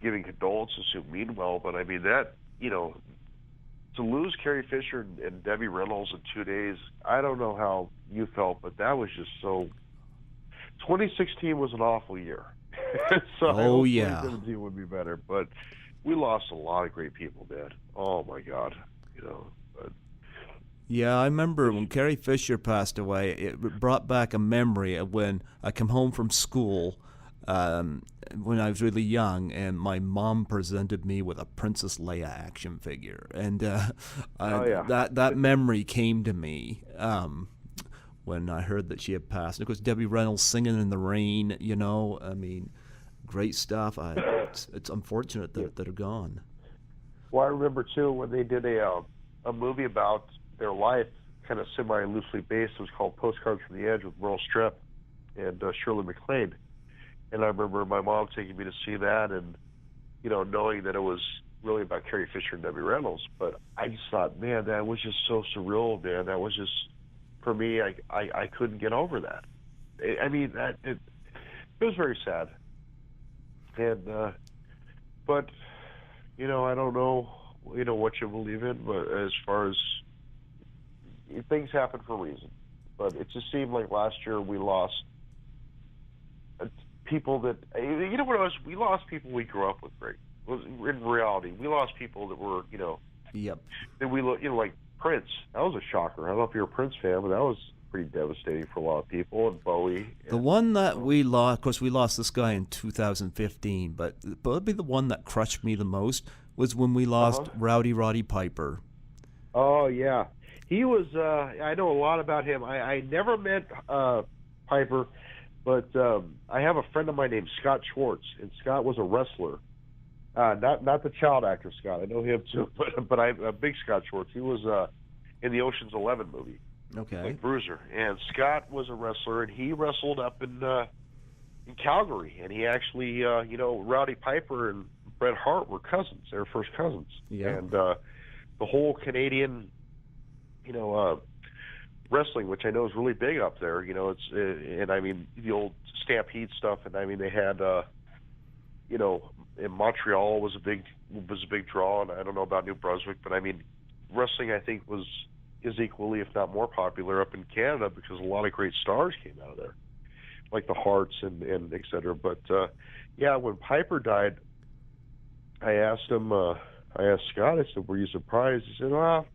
giving condolences who mean well, but I mean that to lose Carrie Fisher and Debbie Reynolds in 2 days, I don't know how you felt, but that was just so. 2016 was an awful year. So I hope 2017 would be better, but we lost a lot of great people, man. Oh my God, But. Yeah, I remember when Carrie Fisher passed away, it brought back a memory of when I come home from school when I was really young, and my mom presented me with a Princess Leia action figure, and that memory came to me when I heard that she had passed. And of course, Debbie Reynolds singing in the rain, I mean, great stuff. It's unfortunate that they're gone. Well, I remember too when they did a movie about their life, kind of semi-loosely based. It was called Postcards from the Edge with Meryl Streep and Shirley MacLaine. And I remember my mom taking me to see that, and knowing that it was really about Carrie Fisher and Debbie Reynolds. But I just thought, man, that was just so surreal, man. That was just, for me, I couldn't get over that. I mean, it was very sad. And but I don't know, what you believe in, but as far as things happen for a reason. But it just seemed like last year we lost people that, what it was? We lost people we grew up with, Greg. In reality, we lost people that were, Yep. that we look, like Prince. That was a shocker. I don't know if you're a Prince fan, but that was pretty devastating for a lot of people. And Bowie. The one that we lost, of course, we lost this guy in 2015, but probably the one that crushed me the most was when we lost Rowdy Roddy Piper. Oh, yeah. He was, I know a lot about him. I never met Piper, but I have a friend of mine named Scott Schwartz, and Scott was a wrestler. Not the child actor Scott. I know him too, but I'm a big Scott Schwartz. He was in the Ocean's 11 movie. Okay. Like Bruiser. And Scott was a wrestler, and he wrestled up in Calgary. And he actually, Rowdy Piper and Bret Hart were cousins. They were first cousins. Yeah. And the whole Canadian, wrestling, which I know is really big up there. It's and I mean the old Stampede stuff, and I mean they had, in Montreal was a big draw, and I don't know about New Brunswick, but I mean wrestling I think is equally, if not more popular up in Canada because a lot of great stars came out of there, like the Harts and et cetera. But when Piper died, I asked him, I asked Scott, I said, were you surprised? He said, well,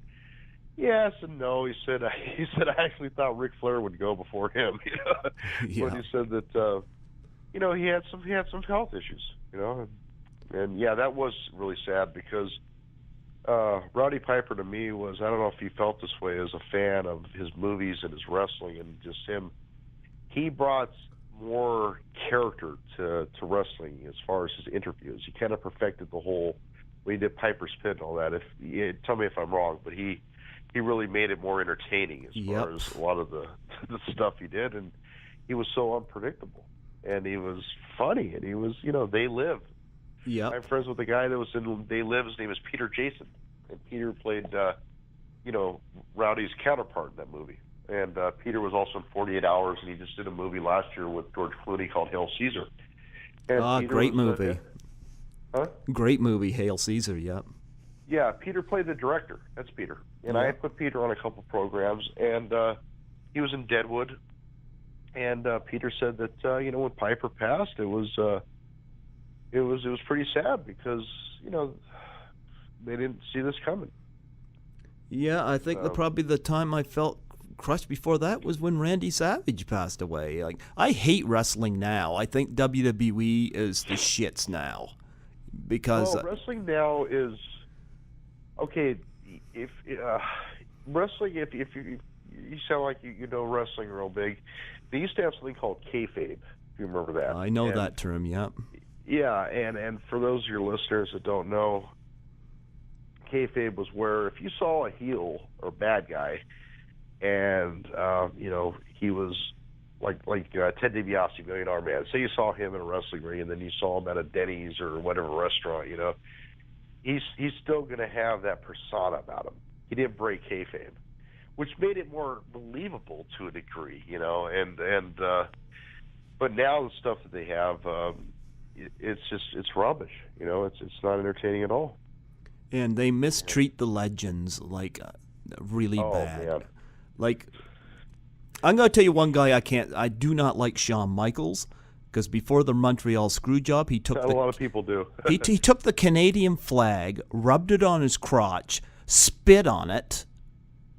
yes and no. He said, I actually thought Ric Flair would go before him. Yeah. But he said that, he had some health issues, and yeah, that was really sad because Roddy Piper to me was, I don't know if he felt this way as a fan of his movies and his wrestling and just him. He brought more character to wrestling as far as his interviews. He kind of perfected the whole, when he did Piper's Pit and all that. Tell me if I'm wrong, but he really made it more entertaining as far as a lot of the stuff he did, and he was so unpredictable, and he was funny, and he was, They Live. Yeah. I'm friends with the guy that was in They Live. His name is Peter Jason, and Peter played, Rowdy's counterpart in that movie. And Peter was also in 48 Hours, and he just did a movie last year with George Clooney called Hail Caesar. And Great movie. Huh? Great movie, Hail Caesar, yep. Yeah, Peter played the director. That's Peter. And I put Peter on a couple programs, and he was in Deadwood. And Peter said that when Piper passed, it was pretty sad because they didn't see this coming. Yeah, I think probably the time I felt crushed before that was when Randy Savage passed away. Like, I hate wrestling now. I think WWE is the shits now because wrestling now is okay. If wrestling, if you sound like you know wrestling real big, they used to have something called kayfabe. If you remember that, I know that term. Yep. Yeah, and for those of your listeners that don't know, kayfabe was where if you saw a heel or bad guy, and he was like Ted DiBiase, $1 Million Man. Say you saw him in a wrestling ring, and then you saw him at a Denny's or whatever restaurant. He's still going to have that persona about him. He didn't break kayfabe, which made it more believable to a degree. But now the stuff that they have, it's rubbish. It's not entertaining at all. And they mistreat the legends like really bad. Man. Like, I'm going to tell you one guy I do not like Shawn Michaels, because before the Montreal Screwjob, he took a lot of people do. he took the Canadian flag, rubbed it on his crotch, spit on it.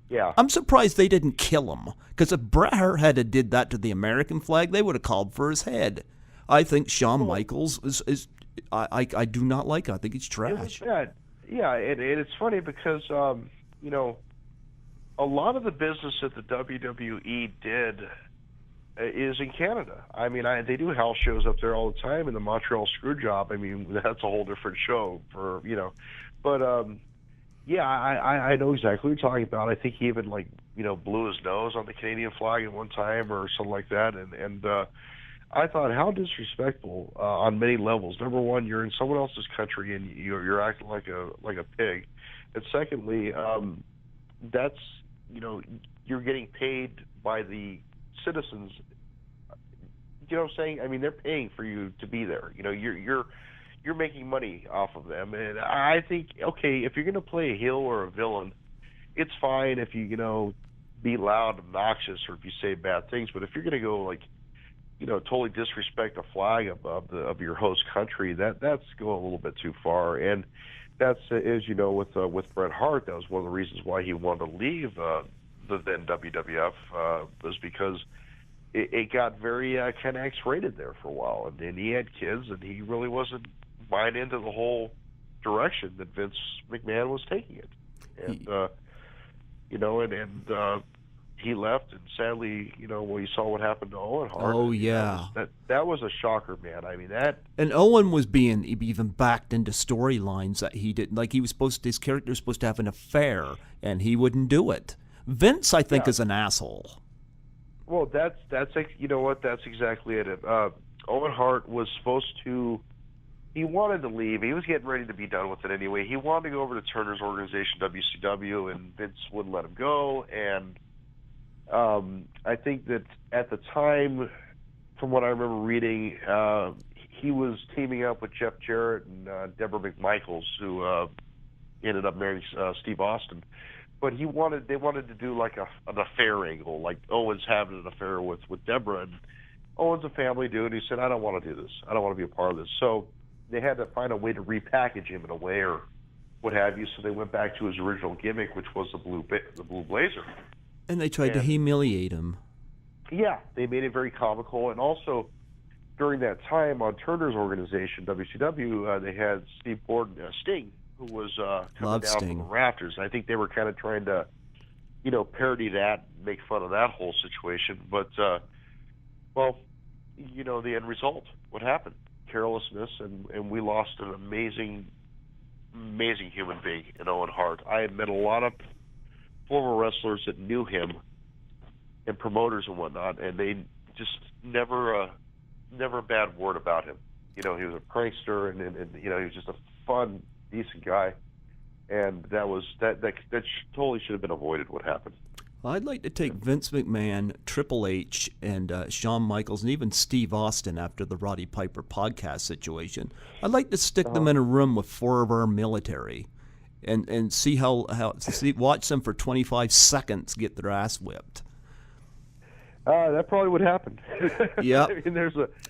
Yeah. I'm surprised they didn't kill him, because if Bret Hart had did that to the American flag, they would have called for his head. I think Shawn Michaels is I do not like it. I think he's trash. It was bad. Yeah, and it's funny because a lot of the business that the WWE did is in Canada. I mean, they do house shows up there all the time, and the Montreal Screwjob, I mean, that's a whole different show for, But, I know exactly what you're talking about. I think he even, blew his nose on the Canadian flag at one time or something like that. And I thought, how disrespectful on many levels. Number one, you're in someone else's country, and you're acting like a pig. And secondly, that's, you're getting paid by the citizens. You know what I'm saying? I mean, they're paying for you to be there. You're making money off of them. And I think, okay, if you're going to play a heel or a villain, it's fine if you, be loud, obnoxious, or if you say bad things. But if you're going to go totally disrespect a flag of your host country, that's going a little bit too far. And that's, as you know, with Bret Hart, that was one of the reasons why he wanted to leave the then WWF, was because it got very kind of X-rated there for a while, and then he had kids, and he really wasn't buying into the whole direction that Vince McMahon was taking it, and he left, and sadly, when you saw what happened to Owen Hart. Oh, yeah. That was a shocker, man. I mean, that... And Owen was being even backed into storylines that he didn't... Like, his character was supposed to have an affair, and he wouldn't do it. Vince, I think, is an asshole. Well, that's you know what? That's exactly it. Owen Hart was supposed to... He wanted to leave. He was getting ready to be done with it anyway. He wanted to go over to Turner's organization, WCW, and Vince wouldn't let him go, and... I think that at the time, from what I remember reading, he was teaming up with Jeff Jarrett and Deborah McMichaels, who ended up marrying Steve Austin. But they wanted to do like an affair angle, like Owen's having an affair with Deborah. And Owen's a family dude. He said, I don't want to do this. I don't want to be a part of this. So they had to find a way to repackage him in a way or what have you. So they went back to his original gimmick, which was the blue blazer. And they tried to humiliate him. Yeah, they made it very comical. And also, during that time on Turner's organization, WCW, they had Steve Gordon, Sting, who was coming down from the rafters. I think they were kind of trying to, parody that, make fun of that whole situation. But, the end result, what happened? Carelessness, and we lost an amazing human being in Owen Hart. I had met a lot of former wrestlers that knew him and promoters and whatnot, and they just never a bad word about him. He was a prankster, and he was just a fun, decent guy, and that totally should have been avoided. What happened? I'd like to take Vince McMahon, Triple H, and Shawn Michaels, and even Steve Austin after the Roddy Piper podcast situation. I'd like to stick them in a room with 4 of our military, and see watch them for 25 seconds get their ass whipped. That probably would happen. Yeah.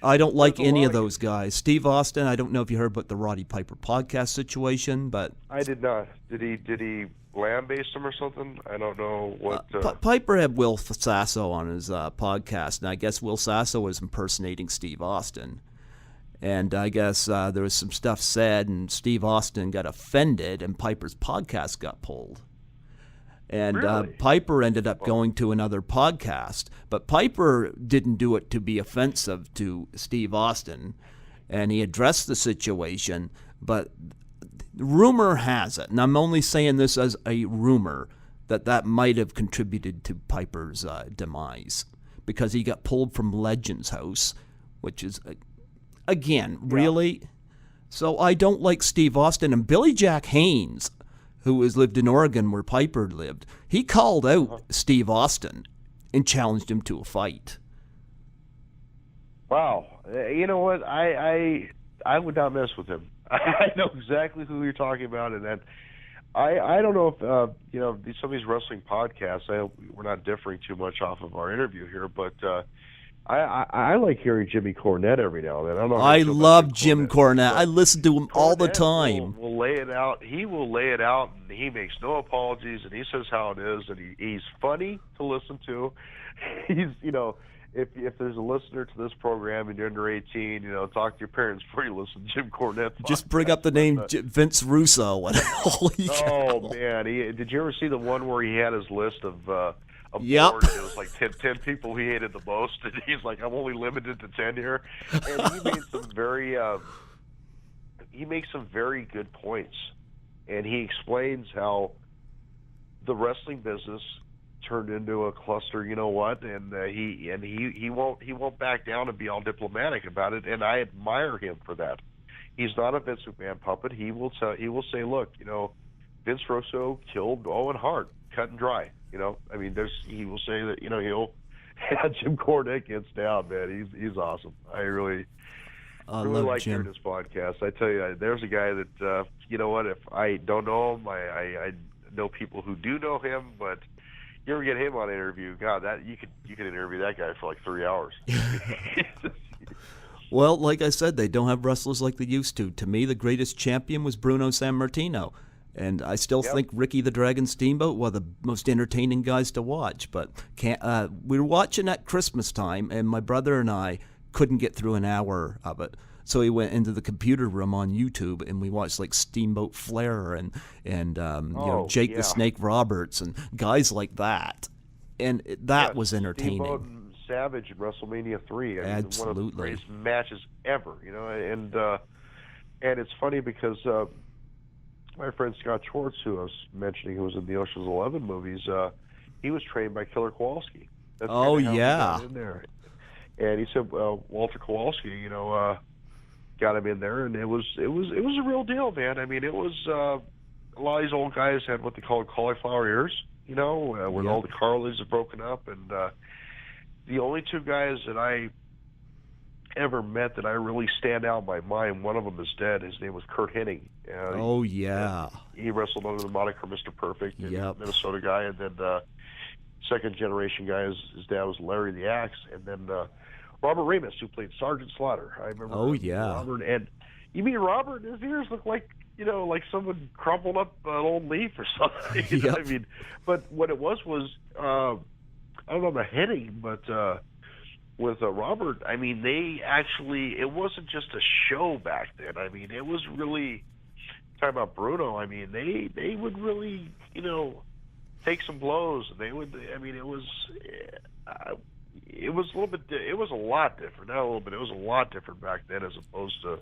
I don't like any of those guys. Steve Austin, I don't know if you heard about the Roddy Piper podcast situation, but I did not. Did he lambaste him or something? I don't know what. Piper had Will Sasso on his podcast, and I guess Will Sasso was impersonating Steve Austin. And I guess there was some stuff said, and Steve Austin got offended, and Piper's podcast got pulled. And really? Piper ended up going to another podcast, but Piper didn't do it to be offensive to Steve Austin, and he addressed the situation. But rumor has it, and I'm only saying this as a rumor, that might have contributed to Piper's demise, because he got pulled from Legends House, which is, again, really? So I don't like Steve Austin. And Billy Jack Haynes, who has lived in Oregon where Piper lived, he called out Steve Austin and challenged him to a fight. Wow. You know what? I would not mess with him. I know exactly who you're talking about, and that I don't know if some of these wrestling podcasts. We're not differing too much off of our interview here, but I like hearing Jimmy Cornette every now and then. I love Jim Cornette. I listen to him all the time. Will lay it out. He will lay it out, and he makes no apologies, and he says how it is, and he's funny to listen to. He's if there's a listener to this program and you're under 18, talk to your parents before you listen to Jim Cornette. Just bring up the name Vince Russo. Holy cow. Oh man, did you ever see the one where he had his list of yep. board, and it was like 10 people he hated the most, and he's like, I'm only limited to 10 here. And he made some very good points, and he explains how the wrestling business turned into a cluster. You know what? And he won't back down and be all diplomatic about it, and I admire him for that. He's not a Vince McMahon puppet. He will say, look, Vince Russo killed Owen Hart, cut and dry. He will say that, he'll Jim Cornette gets down, man. He's awesome. I really like Jim. hearing his podcast. I tell you, there's a guy that, if I don't know him, I know people who do know him, but you ever get him on an interview, God, that you could interview that guy for like 3 hours. Well, like I said, they don't have wrestlers like they used to. To me, the greatest champion was Bruno Sammartino. And I still think Ricky the Dragon Steamboat were the most entertaining guys to watch. But we were watching at Christmas time, and my brother and I couldn't get through an hour of it. So we went into the computer room on YouTube, and we watched like Steamboat Flair and Jake the Snake Roberts and guys like that. And that was entertaining. Steamboat and Savage at WrestleMania 3. Absolutely. One of the greatest matches ever. And it's funny because my friend Scott Schwartz, who I was mentioning, who was in the Ocean's 11 movies, he was trained by Killer Kowalski. That's oh kind of how he yeah. got in there. And he said Walter Kowalski, got him in there, and it was a real deal, man. I mean, it was a lot of these old guys had what they call cauliflower ears, when all the cartilage had broken up, and the only 2 guys that I ever met that I really stand out in my mind, one of them is dead. His name was Kurt Hennig. Oh yeah. He wrestled under the moniker Mr. Perfect, Minnesota guy, and then second generation guy, his dad was Larry the Axe, and then Robert Ramus, who played Sergeant Slaughter. I remember. Oh yeah. Robert, and You mean Robert? His ears look like, like someone crumpled up an old leaf or something. Yep. I mean, but what it was I don't know the hitting, but with Robert, I mean, it wasn't just a show back then. I mean, it was really, talking about Bruno, I mean, they would really, take some blows. They would, I mean, it was a little bit, it was a lot different. Not a little bit, it was a lot different back then as opposed to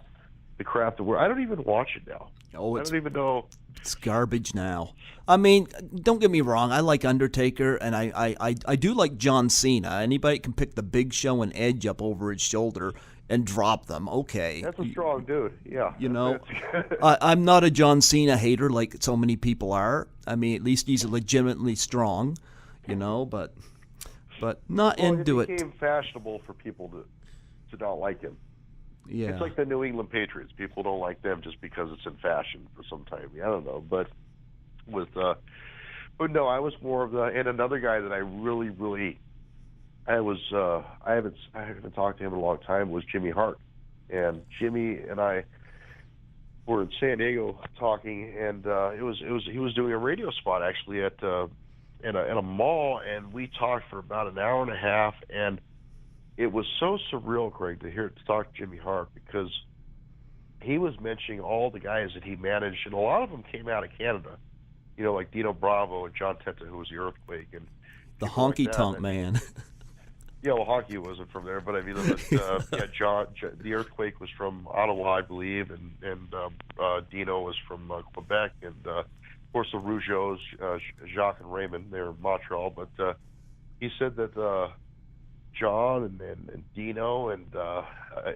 the crap that I don't even watch it now. Oh, I don't even know. It's garbage now. I mean, don't get me wrong. I like Undertaker, and I do like John Cena. Anybody can pick the Big Show and Edge up over his shoulder and drop them. Okay. That's a strong dude. Yeah. I'm not a John Cena hater like so many people are. I mean, at least he's legitimately strong, but not into it. It became fashionable for people to not like him. Yeah. It's like the New England Patriots. People don't like them just because it's in fashion for some time. I don't know, but no, I was more of and another guy that I really, I haven't talked to him in a long time, was Jimmy Hart. And Jimmy and I were in San Diego talking, and he was doing a radio spot actually at in a mall, and we talked for about an hour and a half, and it was so surreal, Craig, to talk to Jimmy Hart, because he was mentioning all the guys that he managed, and a lot of them came out of Canada, like Dino Bravo and John Tenta, who was the Earthquake, and the honky tonk man. Yeah, well, hockey wasn't from there, but I mean, John, the Earthquake was from Ottawa, I believe, and Dino was from Quebec, and of course the Rougeaus, Jacques and Raymond, they're Montreal. But he said that John and Dino and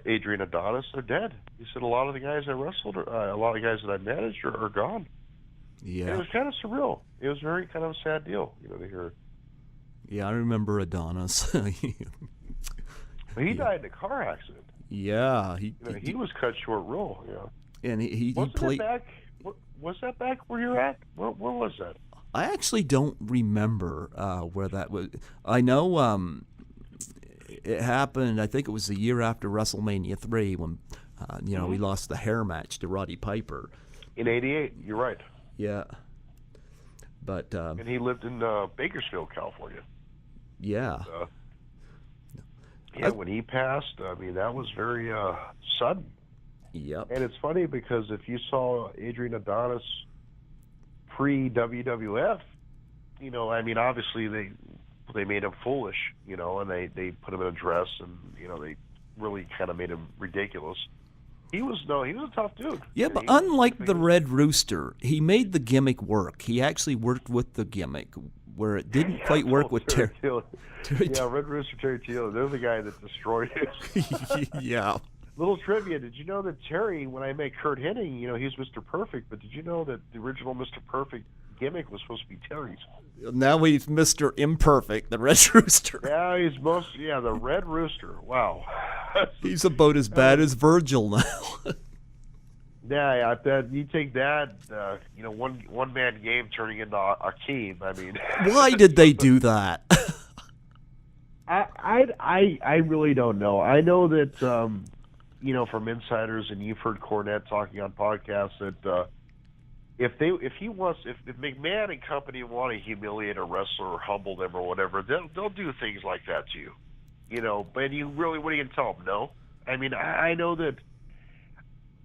Adrian Adonis are dead. He said a lot of the guys I wrestled, a lot of the guys that I managed are gone. Yeah, and it was kind of surreal. It was very kind of a sad deal, to hear. Yeah, I remember Adonis. He died in a car accident. Yeah, he was cut short real. Yeah, and he played. Was that back where you're at? Where was that? I actually don't remember where that was. I know it happened. I think it was the year after WrestleMania 3 when we lost the hair match to Roddy Piper. In '88, you're right. Yeah, but and he lived in Bakersfield, California. Yeah. When he passed, I mean, that was very sudden. Yep. And it's funny because if you saw Adrian Adonis pre-WWF, I mean, obviously they made him foolish, and they put him in a dress, and they really kind of made him ridiculous. He was a tough dude. Yeah, but unlike the Red Rooster, he made the gimmick work. He actually worked with the gimmick where it didn't quite work with Terry. Yeah, Red Rooster, Terry Teal. They're the guy that destroyed it. Yeah. Little trivia: did you know that Terry, when I met Kurt Hennig, he's Mr. Perfect, but did you know that the original Mr. Perfect gimmick was supposed to be Terry's? Now he's Mr. Imperfect, the Red Rooster. Yeah, the Red Rooster. Wow. He's about as bad as Virgil now. Yeah, you take that, one man game turning into a team. I mean, why did they do that? I really don't know. I know that from insiders, and you've heard Cornette talking on podcasts that if McMahon and company want to humiliate a wrestler or humble them or whatever, they'll do things like that to you. But what are you going to tell them? No. I mean, I know that.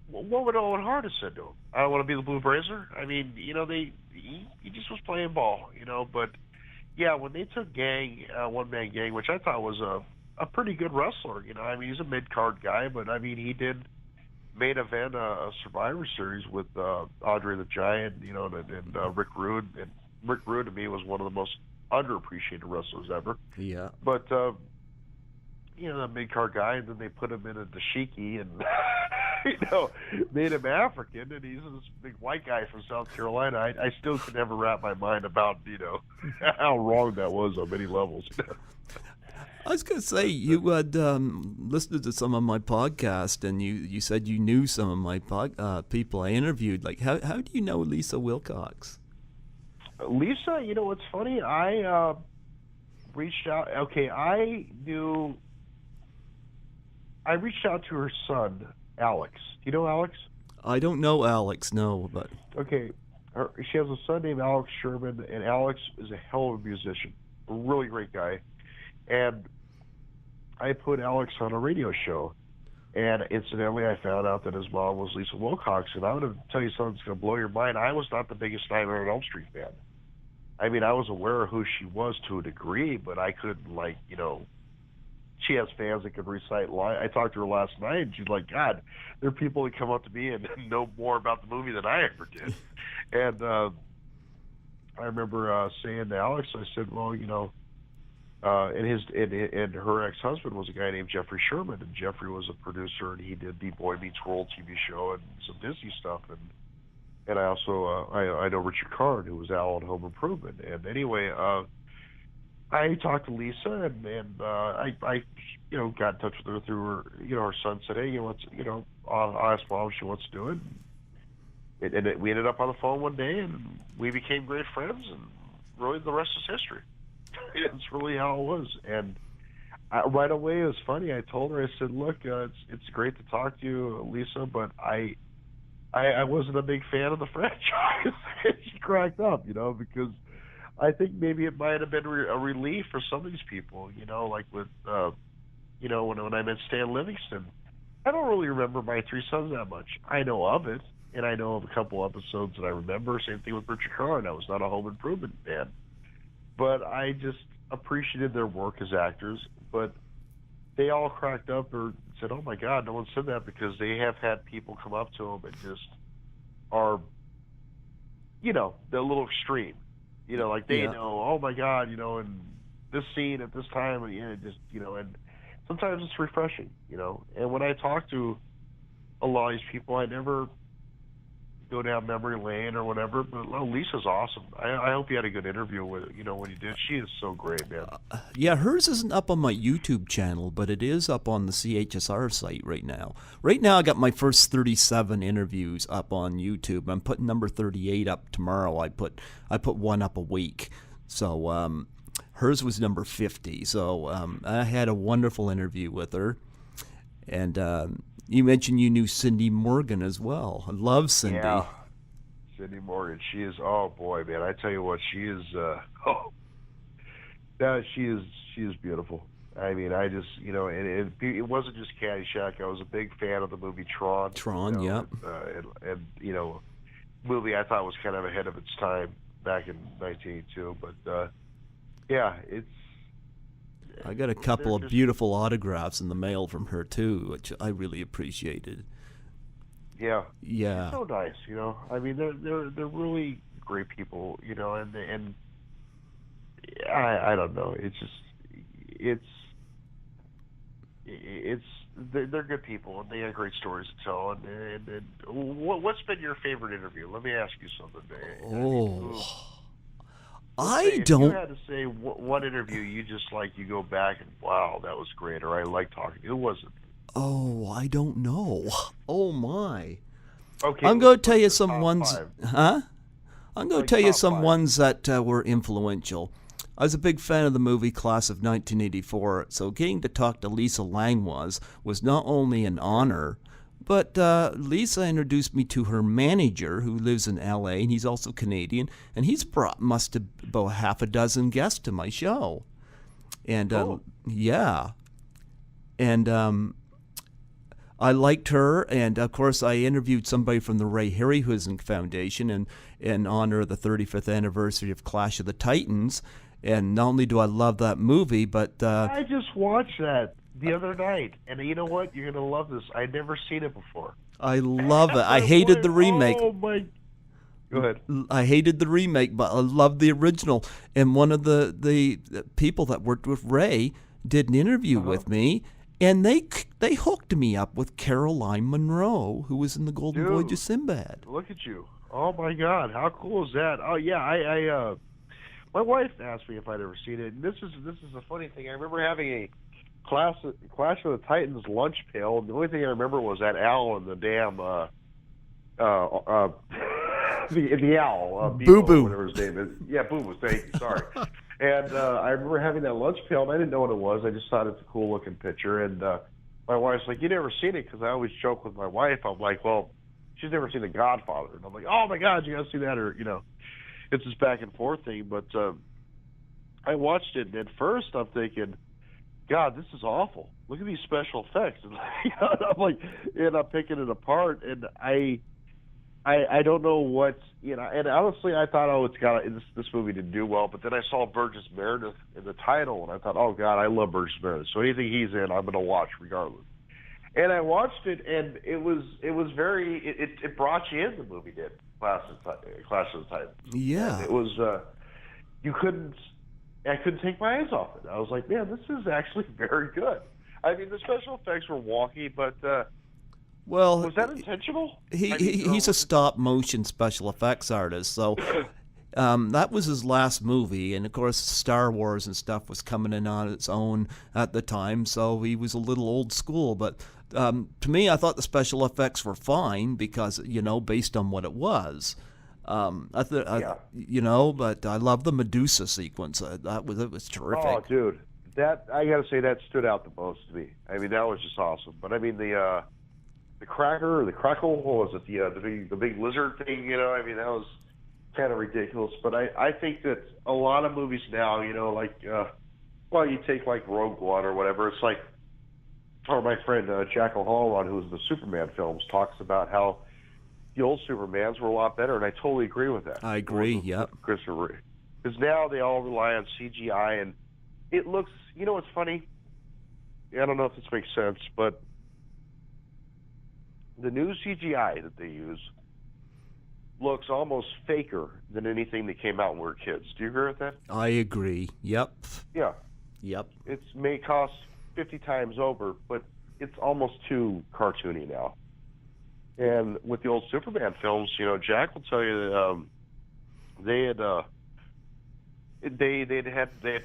What would Owen Hart have said to him? I don't want to be the Blue Blazer. I mean, he just was playing ball, But yeah, when they took One Man Gang, which I thought was a pretty good wrestler, I mean, he's a mid card guy, but I mean, he did main event a Survivor Series with Andre the Giant, and Rick Rude. And Rick Rude to me was one of the most underappreciated wrestlers ever. Yeah. But that mid card guy, and then they put him in a dashiki and made him African, and he's this big white guy from South Carolina. I still can never wrap my mind about how wrong that was on many levels. I was going to say, you had listened to some of my podcast, and you said you knew some of my people I interviewed. Like, how do you know Lisa Wilcox? Lisa, what's funny? I reached out. Okay, I reached out to her son Alex. Do you know Alex? I don't know Alex, no, but Okay, she has a son named Alex Sherman, and Alex is a hell of a musician, a really great guy. And I put Alex on a radio show, and incidentally, I found out that his mom was Lisa Wilcox. And I'm going to tell you something that's going to blow your mind. I was not the biggest Nightmare on Elm Street fan. I mean, I was aware of who she was to a degree, but I couldn't, like, she has fans that could recite lines. I talked to her last night, and she's like, God, there are people that come up to me and know more about the movie than I ever did. And I remember saying to Alex, I said, well, and her ex-husband was a guy named Jeffrey Sherman, and Jeffrey was a producer, and he did the Boy Meets World TV show and some Disney stuff, and I also I know Richard Karn, who was Al on Home Improvement. And anyway, I talked to Lisa, and I got in touch with her through her son said, hey, I'll ask Mom if she wants to do it. And we ended up on the phone one day, and we became great friends, and really the rest is history. It's really how it was. And right away, it was funny. I told her, I said, look, it's great to talk to you, Lisa, but I wasn't a big fan of the franchise. She cracked up, because I think maybe it might have been a relief for some of these people, like with, when I met Stan Livingston. I don't really remember My Three Sons that much. I know of it, and I know of a couple episodes that I remember. Same thing with Richard Karn. I was not a Home Improvement fan. But I just appreciated their work as actors. But they all cracked up or said, oh, my God, no one said that, because they have had people come up to them and just are, they're a little extreme. Like they know, oh, my God, and this scene at this time, and and sometimes it's refreshing, And when I talk to a lot of these people, I never go down memory lane or whatever, but Lisa's awesome. I hope you had a good interview with when you did. She is so great, man. Yeah, hers isn't up on my YouTube channel, but it is up on the CHSR site right now. Right now, I got my first 37 interviews up on YouTube. I'm putting number 38 up tomorrow. I put one up a week, so hers was number 50. So I had a wonderful interview with her, and you mentioned you knew Cindy Morgan as well. I love Cindy. Yeah, Cindy Morgan. She is, oh boy, man! I tell you what, she is. She is beautiful. I mean, I just, and it wasn't just Caddyshack. I was a big fan of the movie Tron. Tron, yep. And movie I thought was kind of ahead of its time back in 1982. But yeah, it's. I got a couple of beautiful autographs in the mail from her too, which I really appreciated. Yeah. Yeah. She's so nice, I mean, they're really great people, and I don't know. They're good people, and they have great stories to tell. And what's been your favorite interview? Let me ask you something. If you had to say one interview you just you go back and, wow, that was great, or I like talking. Who was it? Oh, I don't know. Oh, my. Okay. I'm going to tell you some ones. Five. Huh? I'm going to tell you some ones that were influential. I was a big fan of the movie Class of 1984, so getting to talk to Lisa Langlois was not only an honor, but Lisa introduced me to her manager, who lives in L.A., and he's also Canadian, and he's brought must have about half a dozen guests to my show. And, yeah. And I liked her, and, of course, I interviewed somebody from the Ray Harryhausen Foundation in honor of the 35th anniversary of Clash of the Titans. And not only do I love that movie, but... I just watched that the other night, and you know what? You're going to love this. I'd never seen it before. I love it. I hated the remake. Oh, my... Go ahead. I hated the remake, but I loved the original. And one of the people that worked with Ray did an interview with me, and they hooked me up with Caroline Munro, who was in the Golden Voyage of Sinbad. Look at you. Oh, my God. How cool is that? Oh, yeah, I my wife asked me if I'd ever seen it, and this is a funny thing. I remember having a Clash of the Titans lunch pail, and the only thing I remember was that owl and the damn the owl, Boo Boo, whatever his name is. Yeah, Boo Boo. Thank you. Sorry. And I remember having that lunch pail, and I didn't know what it was. I just thought it's a cool looking picture, and my wife's like, "You never seen it?" Because I always joke with my wife. I'm like, "Well, she's never seen The Godfather," and I'm like, "Oh my God, you got to see that!" Or it's this back and forth thing. But I watched it, and at first I'm thinking, God, this is awful. Look at these special effects. And I'm like, and I'm picking it apart, and I don't know what, and honestly, I thought, this movie didn't do well, but then I saw Burgess Meredith in the title, and I thought, oh God, I love Burgess Meredith, so anything he's in, I'm going to watch regardless. And I watched it, and it brought you in, the movie did, Clash of the Titans. Yeah. And it was, I couldn't take my eyes off it. I was like, man, this is actually very good. I mean, the special effects were wonky, but well, was that intentional? He's a stop-motion special effects artist, so that was his last movie, and of course Star Wars and stuff was coming in on its own at the time, so he was a little old school, but to me, I thought the special effects were fine because, based on what it was. But I love the Medusa sequence. It was terrific. Oh, dude, that I gotta say that stood out the most to me. I mean, that was just awesome. But I mean, the cracker or the crackle, what was it? The big lizard thing? I mean, that was kind of ridiculous. But I think that a lot of movies now, you take like Rogue One or whatever. It's like, or my friend Jack O'Halloran, who's the Superman films, talks about how the old Supermans were a lot better, and I totally agree with that. I agree, yep. Christopher, because now they all rely on CGI, and it looks, what's funny? I don't know if this makes sense, but the new CGI that they use looks almost faker than anything that came out when we were kids. Do you agree with that? I agree, yep. Yeah. Yep. It may cost 50 times over, but it's almost too cartoony now. And with the old Superman films, Jack will tell you they had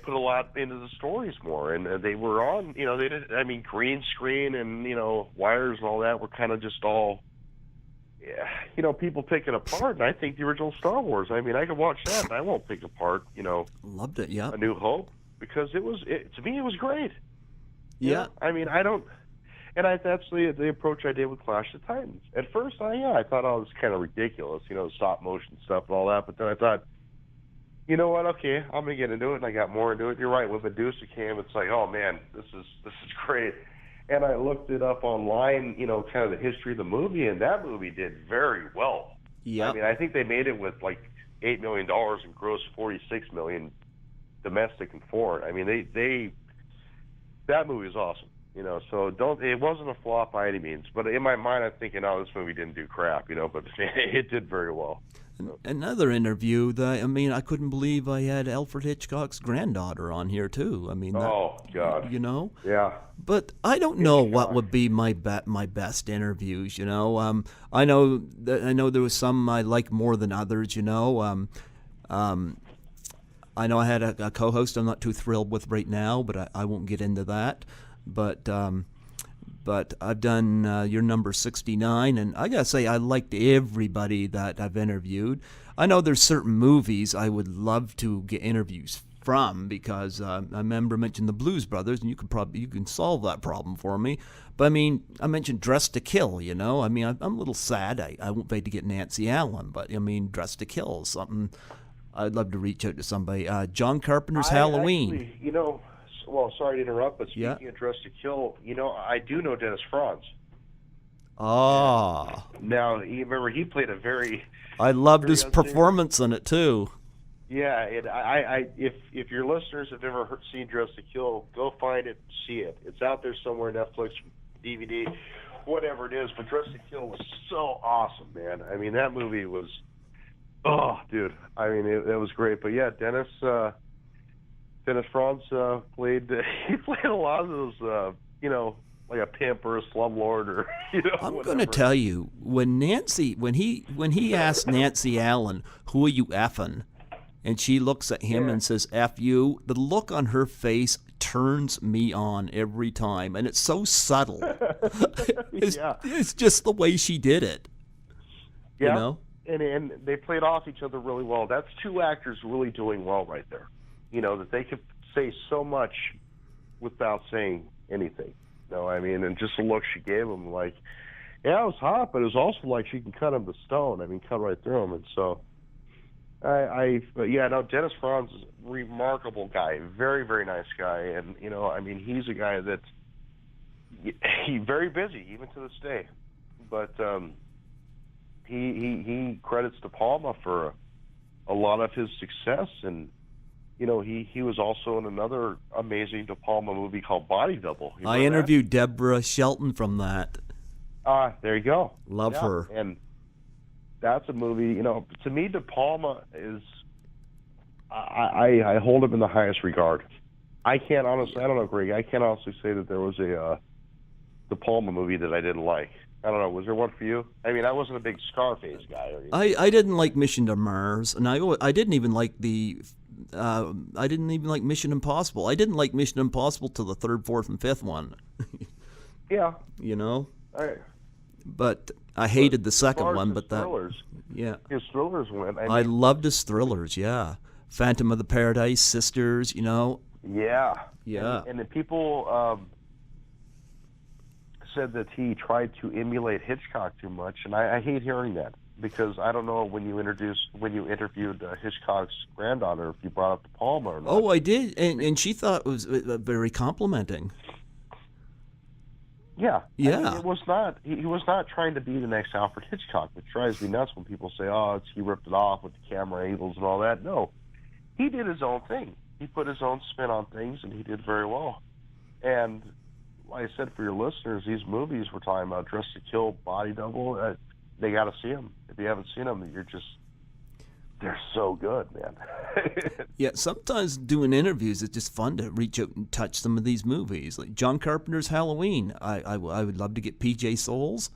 put a lot into the stories more, and they were on, they did. I mean, green screen and wires and all that were kind of just all, people pick it apart. And I think the original Star Wars. I mean, I could watch that, and I won't pick apart, Loved it, yeah. A New Hope, because to me it was great. Yeah. I mean, I don't. And that's the approach I did with Clash of the Titans. At first, I thought, it was kind of ridiculous, stop motion stuff and all that. But then I thought, you know what? Okay, I'm gonna get into it, and I got more into it. You're right. When Medusa came, it's like, oh man, this is great. And I looked it up online, kind of the history of the movie, and that movie did very well. Yeah. I mean, I think they made it with like $8 million and grossed $46 million domestic and foreign. I mean, that movie is awesome. So it wasn't a flop by any means, but in my mind, I'm thinking, oh, this movie didn't do crap, but it did very well. Another interview I couldn't believe I had Alfred Hitchcock's granddaughter on here too. I mean, oh God, yeah. But I don't know what would be my best interviews. I know there was some I like more than others. I know I had a co-host I'm not too thrilled with right now, but I won't get into that. But I've done your number 69, and I gotta say I liked everybody that I've interviewed. I know there's certain movies I would love to get interviews from because I remember mentioning the Blues Brothers, and you can solve that problem for me. But I mean, I mentioned Dress to Kill. I mean, I'm a little sad I won't be able to get Nancy Allen, but I mean, Dress to Kill is something I'd love to reach out to somebody. John Carpenter's Halloween. Actually, well, sorry to interrupt, but speaking of Dress to Kill, I do know Dennis Franz. Ah. Now, you remember he played a very... I loved his performance in it, too. Yeah, and if your listeners have never seen Dress to Kill, go find it, see it. It's out there somewhere, Netflix, DVD, whatever it is, but Dress to Kill was so awesome, man. I mean, that movie was... Oh, dude. I mean, it was great. But yeah, Dennis Franz played a lot of those, like a pimp or a slumlord or, I'm going to tell you, when he asked Nancy Allen, "Who are you effing?" and she looks at him and says, "F you," the look on her face turns me on every time, and it's so subtle. It's just the way she did it. Yeah. And they played off each other really well. That's two actors really doing well right there. That they could say so much without saying anything. No, I mean, and just the look she gave him, like, yeah, it was hot, but it was also like she can cut him to stone. I mean, cut right through him. And so, no, Dennis Franz is a remarkable guy, very, very nice guy. And, you know, I mean, he's a guy that, he's very busy, even to this day. But he credits De Palma for a lot of his success. And, you know, he was also in another amazing De Palma movie called Body Double. I interviewed Deborah Shelton from that. There you go. Love her. And that's a movie, you know, to me, De Palma is, I hold him in the highest regard. I can't honestly, I don't know, Greg, I can't honestly say that there was a De Palma movie that I didn't like. I don't know, was there one for you? I mean, I wasn't a big Scarface guy. Or anything. I didn't like Mission to Mars, and I didn't even like I didn't even like Mission Impossible. I didn't like Mission Impossible till the third, fourth, and fifth one. Yeah. You know? All right. But I hated the second one, but that thrillers, yeah, his thrillers went. I loved his thrillers. Yeah, Phantom of the Paradise, Sisters. You know. Yeah. And the people said that he tried to emulate Hitchcock too much, and I hate hearing that because I don't know when you interviewed Hitchcock's granddaughter if you brought up De Palma or not. Oh, I did, and she thought it was very complimenting. Yeah. Yeah. I mean, it was not. He was not trying to be the next Alfred Hitchcock, which drives me nuts when people say, "Oh, he ripped it off with the camera angles and all that." No, he did his own thing. He put his own spin on things, and he did very well. And like I said, for your listeners, these movies we're talking about, Dress to Kill, Body Double, they got to see them. If you haven't seen them, they're so good, man. Yeah, sometimes doing interviews, it's just fun to reach out and touch some of these movies. Like John Carpenter's Halloween. I would love to get PJ Souls.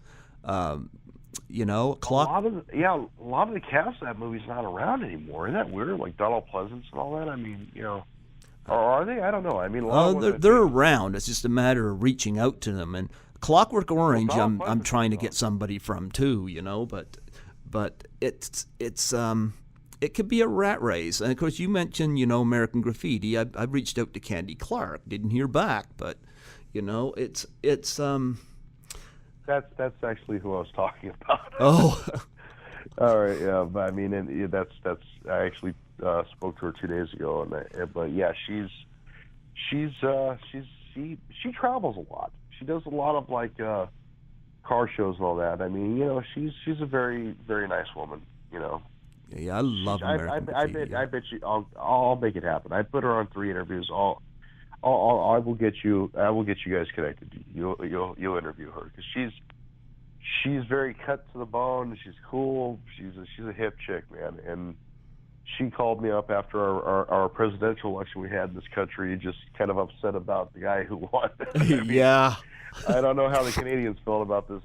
You know, Clock. A lot of the cast of that movie's not around anymore. Isn't that weird? Like Donald Pleasance and all that. I mean, you know, or are they? I don't know. I mean, they're around. It's just a matter of reaching out to them. And Clockwork Orange, I'm trying to get somebody from too. You know, but it's it could be a rat race. And of course, you mentioned, you know, American Graffiti. I reached out to Candy Clark, didn't hear back, but you know, it's That's actually who I was talking about. Oh, all right, yeah. But I mean, that's I actually spoke to her 2 days ago, but yeah, she travels a lot. She does a lot of like car shows and all that. I mean, you know, she's a very, very nice woman. You know. Yeah, I love American Graffiti. I bet you. I'll make it happen. I put her on 3 interviews. I will get you guys connected. You'll interview her because she's very cut to the bone. She's cool. She's a hip chick, man. And she called me up after our presidential election we had in this country, just kind of upset about the guy who won. Yeah. I don't know how the Canadians felt about this.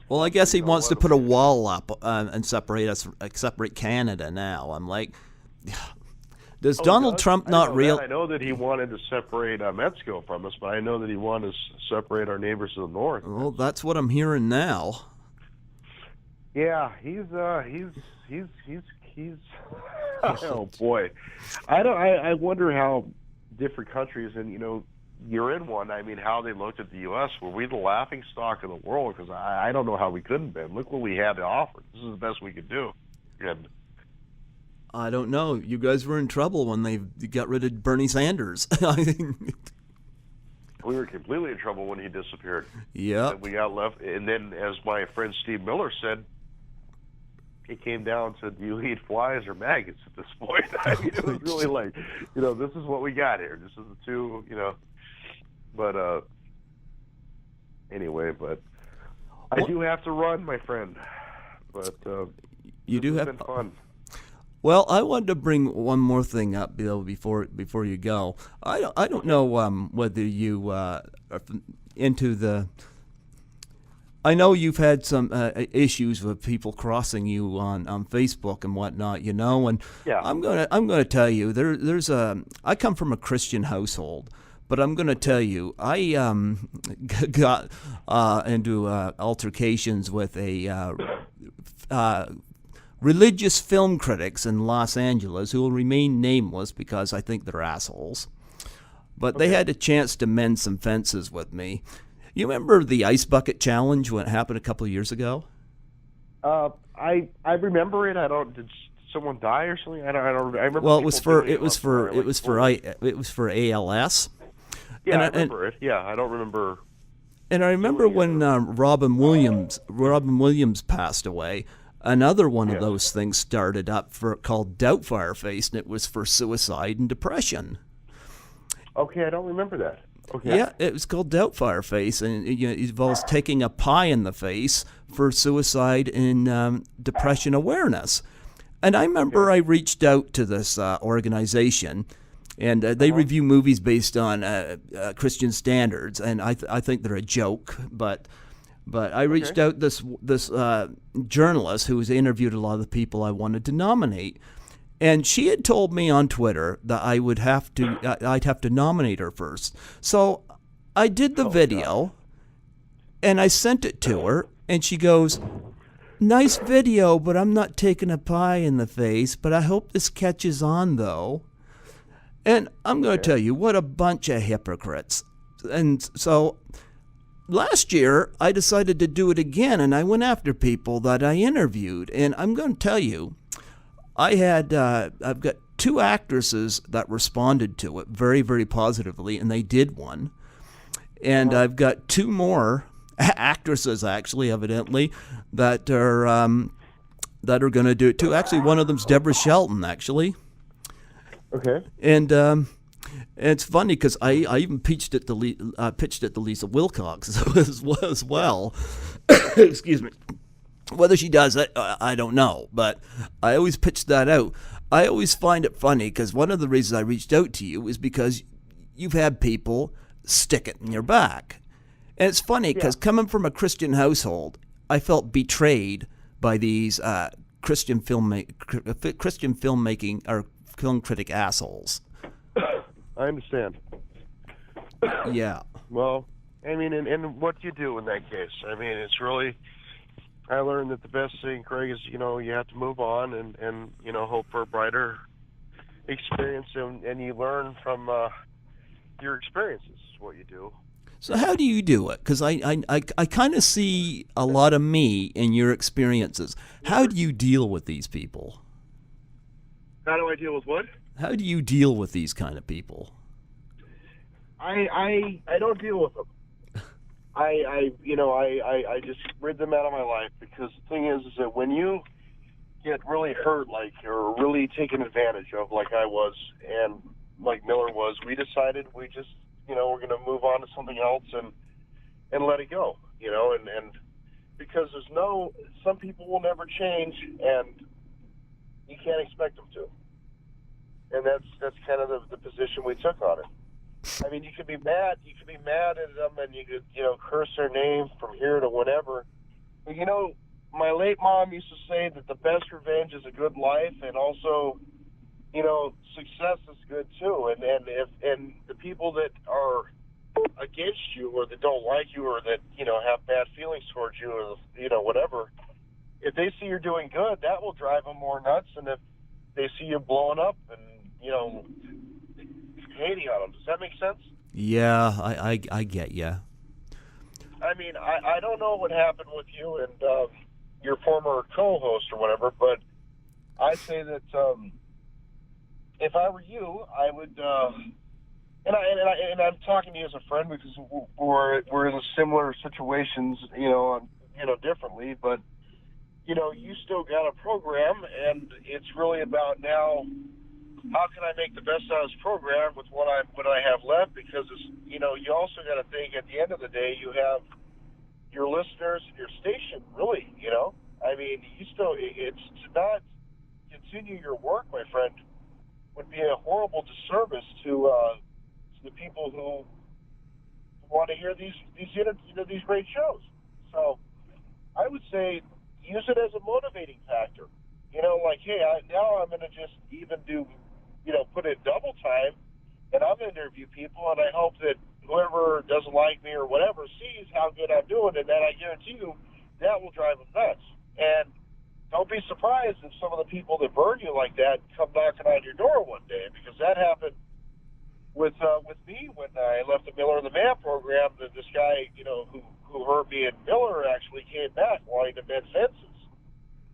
Well, I guess he wants to put a wall up and separate Canada now. I'm like, does Donald Trump not I know that he wanted to separate Mexico from us, but I know that he wanted to separate our neighbors to the north. Well, that's what I'm hearing now. Yeah, he's oh boy, I wonder how different countries, and you know, you're in one. I mean, how they looked at the U.S. Were we the laughing stock of the world? Because I don't know how we couldn't be. Look what we had to offer. This is the best we could do. And I don't know. You guys were in trouble when they got rid of Bernie Sanders. We were completely in trouble when he disappeared. Yeah. We got left. And then, as my friend Steve Miller said, it came down to, do you eat flies or maggots at this point? I mean, it was really like, you know, this is what we got here. This is the two, you know. But anyway, I do have to run, my friend. But you do have been fun. Well, I wanted to bring one more thing up, Bill, before you go. I don't know whether you are into the. I know you've had some issues with people crossing you on Facebook and whatnot, you know, and yeah. I'm gonna tell you I come from a Christian household, but I'm gonna tell you I got into altercations with a religious film critics in Los Angeles who will remain nameless because I think they're assholes. But they had a chance to mend some fences with me. You remember the ice bucket challenge when it happened a couple of years ago? I remember it. I don't. Did someone die or something? I don't. I remember. Well, people doing it was for ALS. Yeah, And I remember it. Yeah, I don't remember. And I remember when Robin Williams passed away. Another one of those things started up called Doubtfire Face, and it was for suicide and depression. Okay, I don't remember that. Okay. Yeah, it was called Doubtfire Face, and it involves taking a pie in the face for suicide and depression awareness. And I remember I reached out to this organization, and they review movies based on Christian standards, and I think they're a joke, but I reached out this journalist who has interviewed a lot of the people I wanted to nominate, and she had told me on Twitter that I'd have to nominate her first. So I did the video, and I sent it to her, and she goes, "Nice video, but I'm not taking a pie in the face, but I hope this catches on, though." And I'm going to tell you, what a bunch of hypocrites. And so last year, I decided to do it again, and I went after people that I interviewed. And I'm going to tell you, I've got 2 actresses that responded to it very, very positively, and they did one. And I've got 2 more actresses, actually, evidently, that are going to do it too. Actually, one of them's Deborah Shelton, actually. Okay. And it's funny because I even pitched it to Lisa Wilcox as well. Excuse me. Whether she does it, I don't know. But I always pitch that out. I always find it funny because one of the reasons I reached out to you is because you've had people stick it in your back. And it's funny because coming from a Christian household, I felt betrayed by these Christian filmmaking or film critic assholes. I understand. Yeah. Well, I mean, and what do you do in that case? I mean, it's really, I learned that the best thing, Craig, is, you have to move on and hope for a brighter experience, and you learn from your experiences is what you do. So how do you do it? Because I kind of see a lot of me in your experiences. How do you deal with these people? How do I deal with what? How do you deal with these kind of people? I don't deal with them. I just rid them out of my life, because the thing is that when you get really hurt, like, or really taken advantage of, like I was and like Miller was, we decided we just, we're going to move on to something else and let it go, and because some people will never change, and you can't expect them to. And that's kind of the position we took on it. I mean, you could be mad at them, and you could, curse their name from here to whatever. But, my late mom used to say that the best revenge is a good life, and also, success is good too. And the people that are against you, or that don't like you, or that, have bad feelings towards you, or, whatever, if they see you're doing good, that will drive them more nuts. And if they see you blowing up and, hating on them, does that make sense? Yeah, I get you. I mean, I don't know what happened with you and your former co-host or whatever, but I say that if I were you, I would, and I'm talking to you as a friend, because we're in similar situations, differently, but you still got a program, and it's really about now, how can I make the best out of this program with what I have left? Because it's, you also got to think, at the end of the day, you have your listeners and your station, really, I mean, it's to not continue your work, my friend, would be a horrible disservice to the people who want to hear these great shows. So I would say use it as a motivating factor. Like, hey, now I'm going to just even do, put in double time, and I'm going to interview people, and I hope that whoever doesn't like me or whatever sees how good I'm doing, and then I guarantee you that will drive them nuts. And don't be surprised if some of the people that burn you like that come knocking on your door one day, because that happened with me when I left the Miller and the Man program, that this guy, who hurt me in Miller actually came back wanting to mend fences,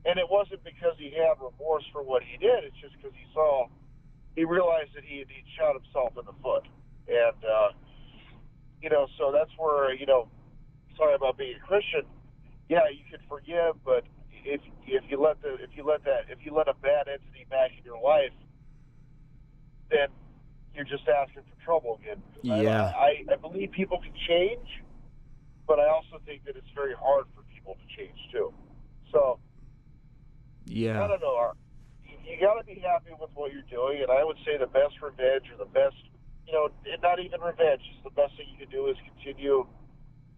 and it wasn't because he had remorse for what he did. It's just because he realized that he'd shot himself in the foot, and so that's where sorry about being a Christian. Yeah, you can forgive, but if you let a bad entity back in your life, then you're just asking for trouble again. Yeah. I believe people can change, but I also think that it's very hard for people to change too. So, Yeah. I don't know. You got to be happy with what you're doing, and I would say the best revenge, or the best, not even revenge, just the best thing you can do is continue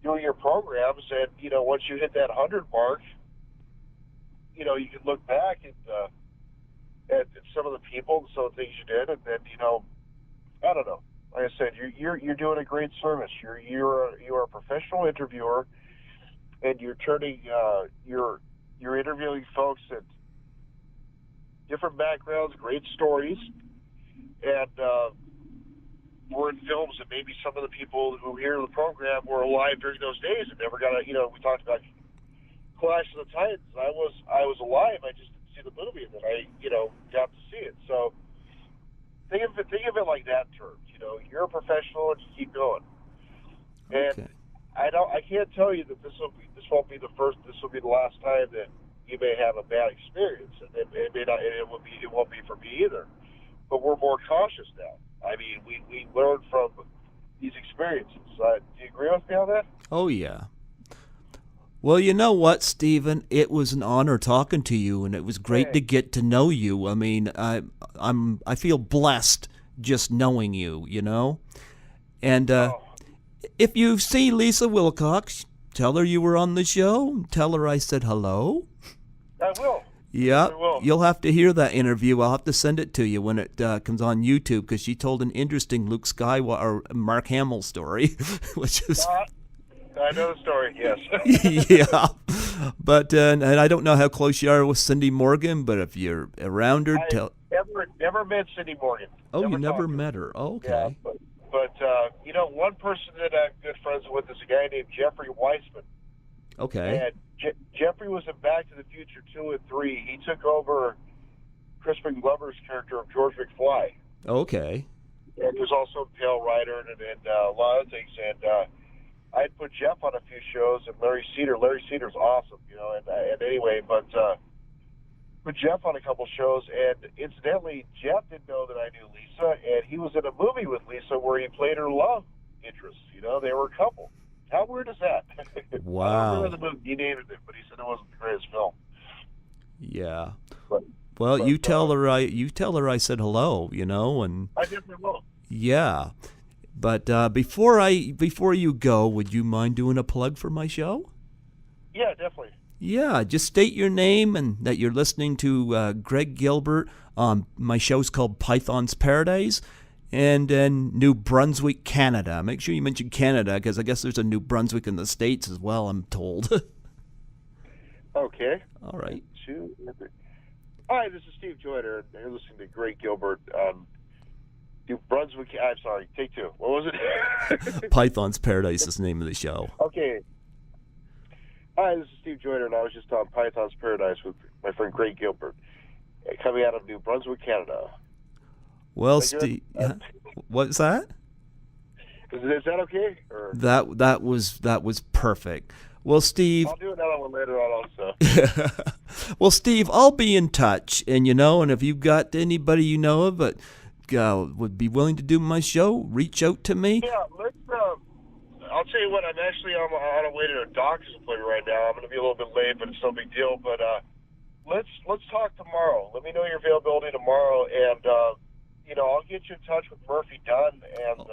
doing your programs, and once you hit that 100 mark, you can look back at some of the people and some of the things you did, and then I don't know. Like I said, you're doing a great service. You're a professional interviewer, and you're turning you're interviewing folks at different backgrounds, great stories, and we're in films that maybe some of the people who hear the program were alive during those days and never got we talked about Clash of the Titans. I was alive. I just didn't see the movie, and then I got to see it. So think of it like that in terms. You're a professional and you keep going. And Okay. I can't tell you that this won't be the first. This will be the last time that you may have a bad experience, and it may not. It won't be for me either. But we're more cautious now. I mean, we learn from these experiences. Do you agree with me on that? Oh, yeah. Well, you know what, Stephen? It was an honor talking to you, and it was great to get to know you. I mean, I feel blessed just knowing you, And if you see Lisa Wilcox, tell her you were on the show. Tell her I said hello. I will. Yeah, I will. you'll have to hear that interview. I'll have to send it to you when it comes on YouTube, because she told an interesting Luke Skywalker or Mark Hamill story, which is. I know the story. Yes. Yeah, but and I don't know how close you are with Cindy Morgan, but if you're around her, tell. Never met Cindy Morgan. Oh, you never talked to her. met her? Oh, okay. Yeah, but one person that I'm good friends with is a guy named Jeffrey Weissman. Okay. And Jeffrey was in Back to the Future 2 and 3. He took over Crispin Glover's character of George McFly. Okay. And he was also Pale Rider and a lot of things. And I'd put Jeff on a few shows, and Larry Cedar. Larry Cedar's awesome, And anyway, but put Jeff on a couple shows. And incidentally, Jeff didn't know that I knew Lisa, and he was in a movie with Lisa where he played her love interest. They were a couple. How weird is that? Wow. I don't remember the movie. He named it, but he said it wasn't the greatest film. Yeah. But you tell her I said hello, and I definitely will. yeah. But before you go, would you mind doing a plug for my show? Yeah, definitely. Yeah, just state your name and that you're listening to Greg Gilbert. My show's called Python's Paradise, and in New Brunswick, Canada. Make sure you mention Canada, because I guess there's a New Brunswick in the States as well, I'm told. Okay. All right. Hi, this is Steve Joyner, and you're listening to Greg Gilbert on New Brunswick. I'm sorry, take two. What was it? Python's Paradise is the name of the show. Okay. Hi, this is Steve Joyner, and I was just on Python's Paradise with my friend Greg Gilbert, coming out of New Brunswick, Canada. Well, Steve, what's that? Is that okay? Or? That was perfect. Well, Steve. I'll do another one later on also. Well, Steve, I'll be in touch, and and if you've got anybody you know of that would be willing to do my show, reach out to me. Yeah, let's. I'll tell you what. I'm actually on a way to a doctor's appointment right now. I'm going to be a little bit late, but it's no big deal. But let's talk tomorrow. Let me know your availability tomorrow, and I'll get you in touch with Murphy Dunn and.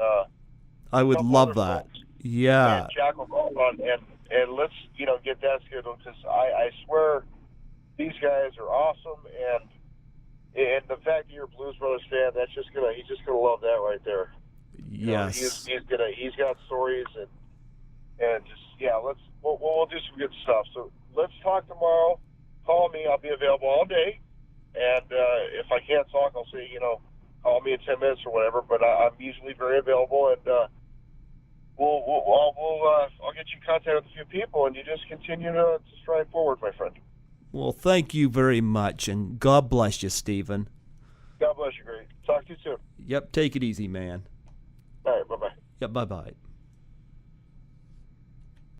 I would love that. Folks. Yeah. And Jack will go on and let's get that scheduled, because I swear these guys are awesome, and the fact that you're a Blues Brothers fan, he's just gonna love that right there. Yes. He's got stories and just we'll do some good stuff. So let's talk tomorrow. Call me. I'll be available all day, and if I can't talk, I'll say call me in 10 minutes or whatever, but I'm usually very available, and I'll get you in contact with a few people, and you just continue to strive forward, my friend. Well, thank you very much, and God bless you, Stephen. God bless you, Greg. Talk to you soon. Yep, take it easy, man. All right, bye-bye. Yep, bye-bye.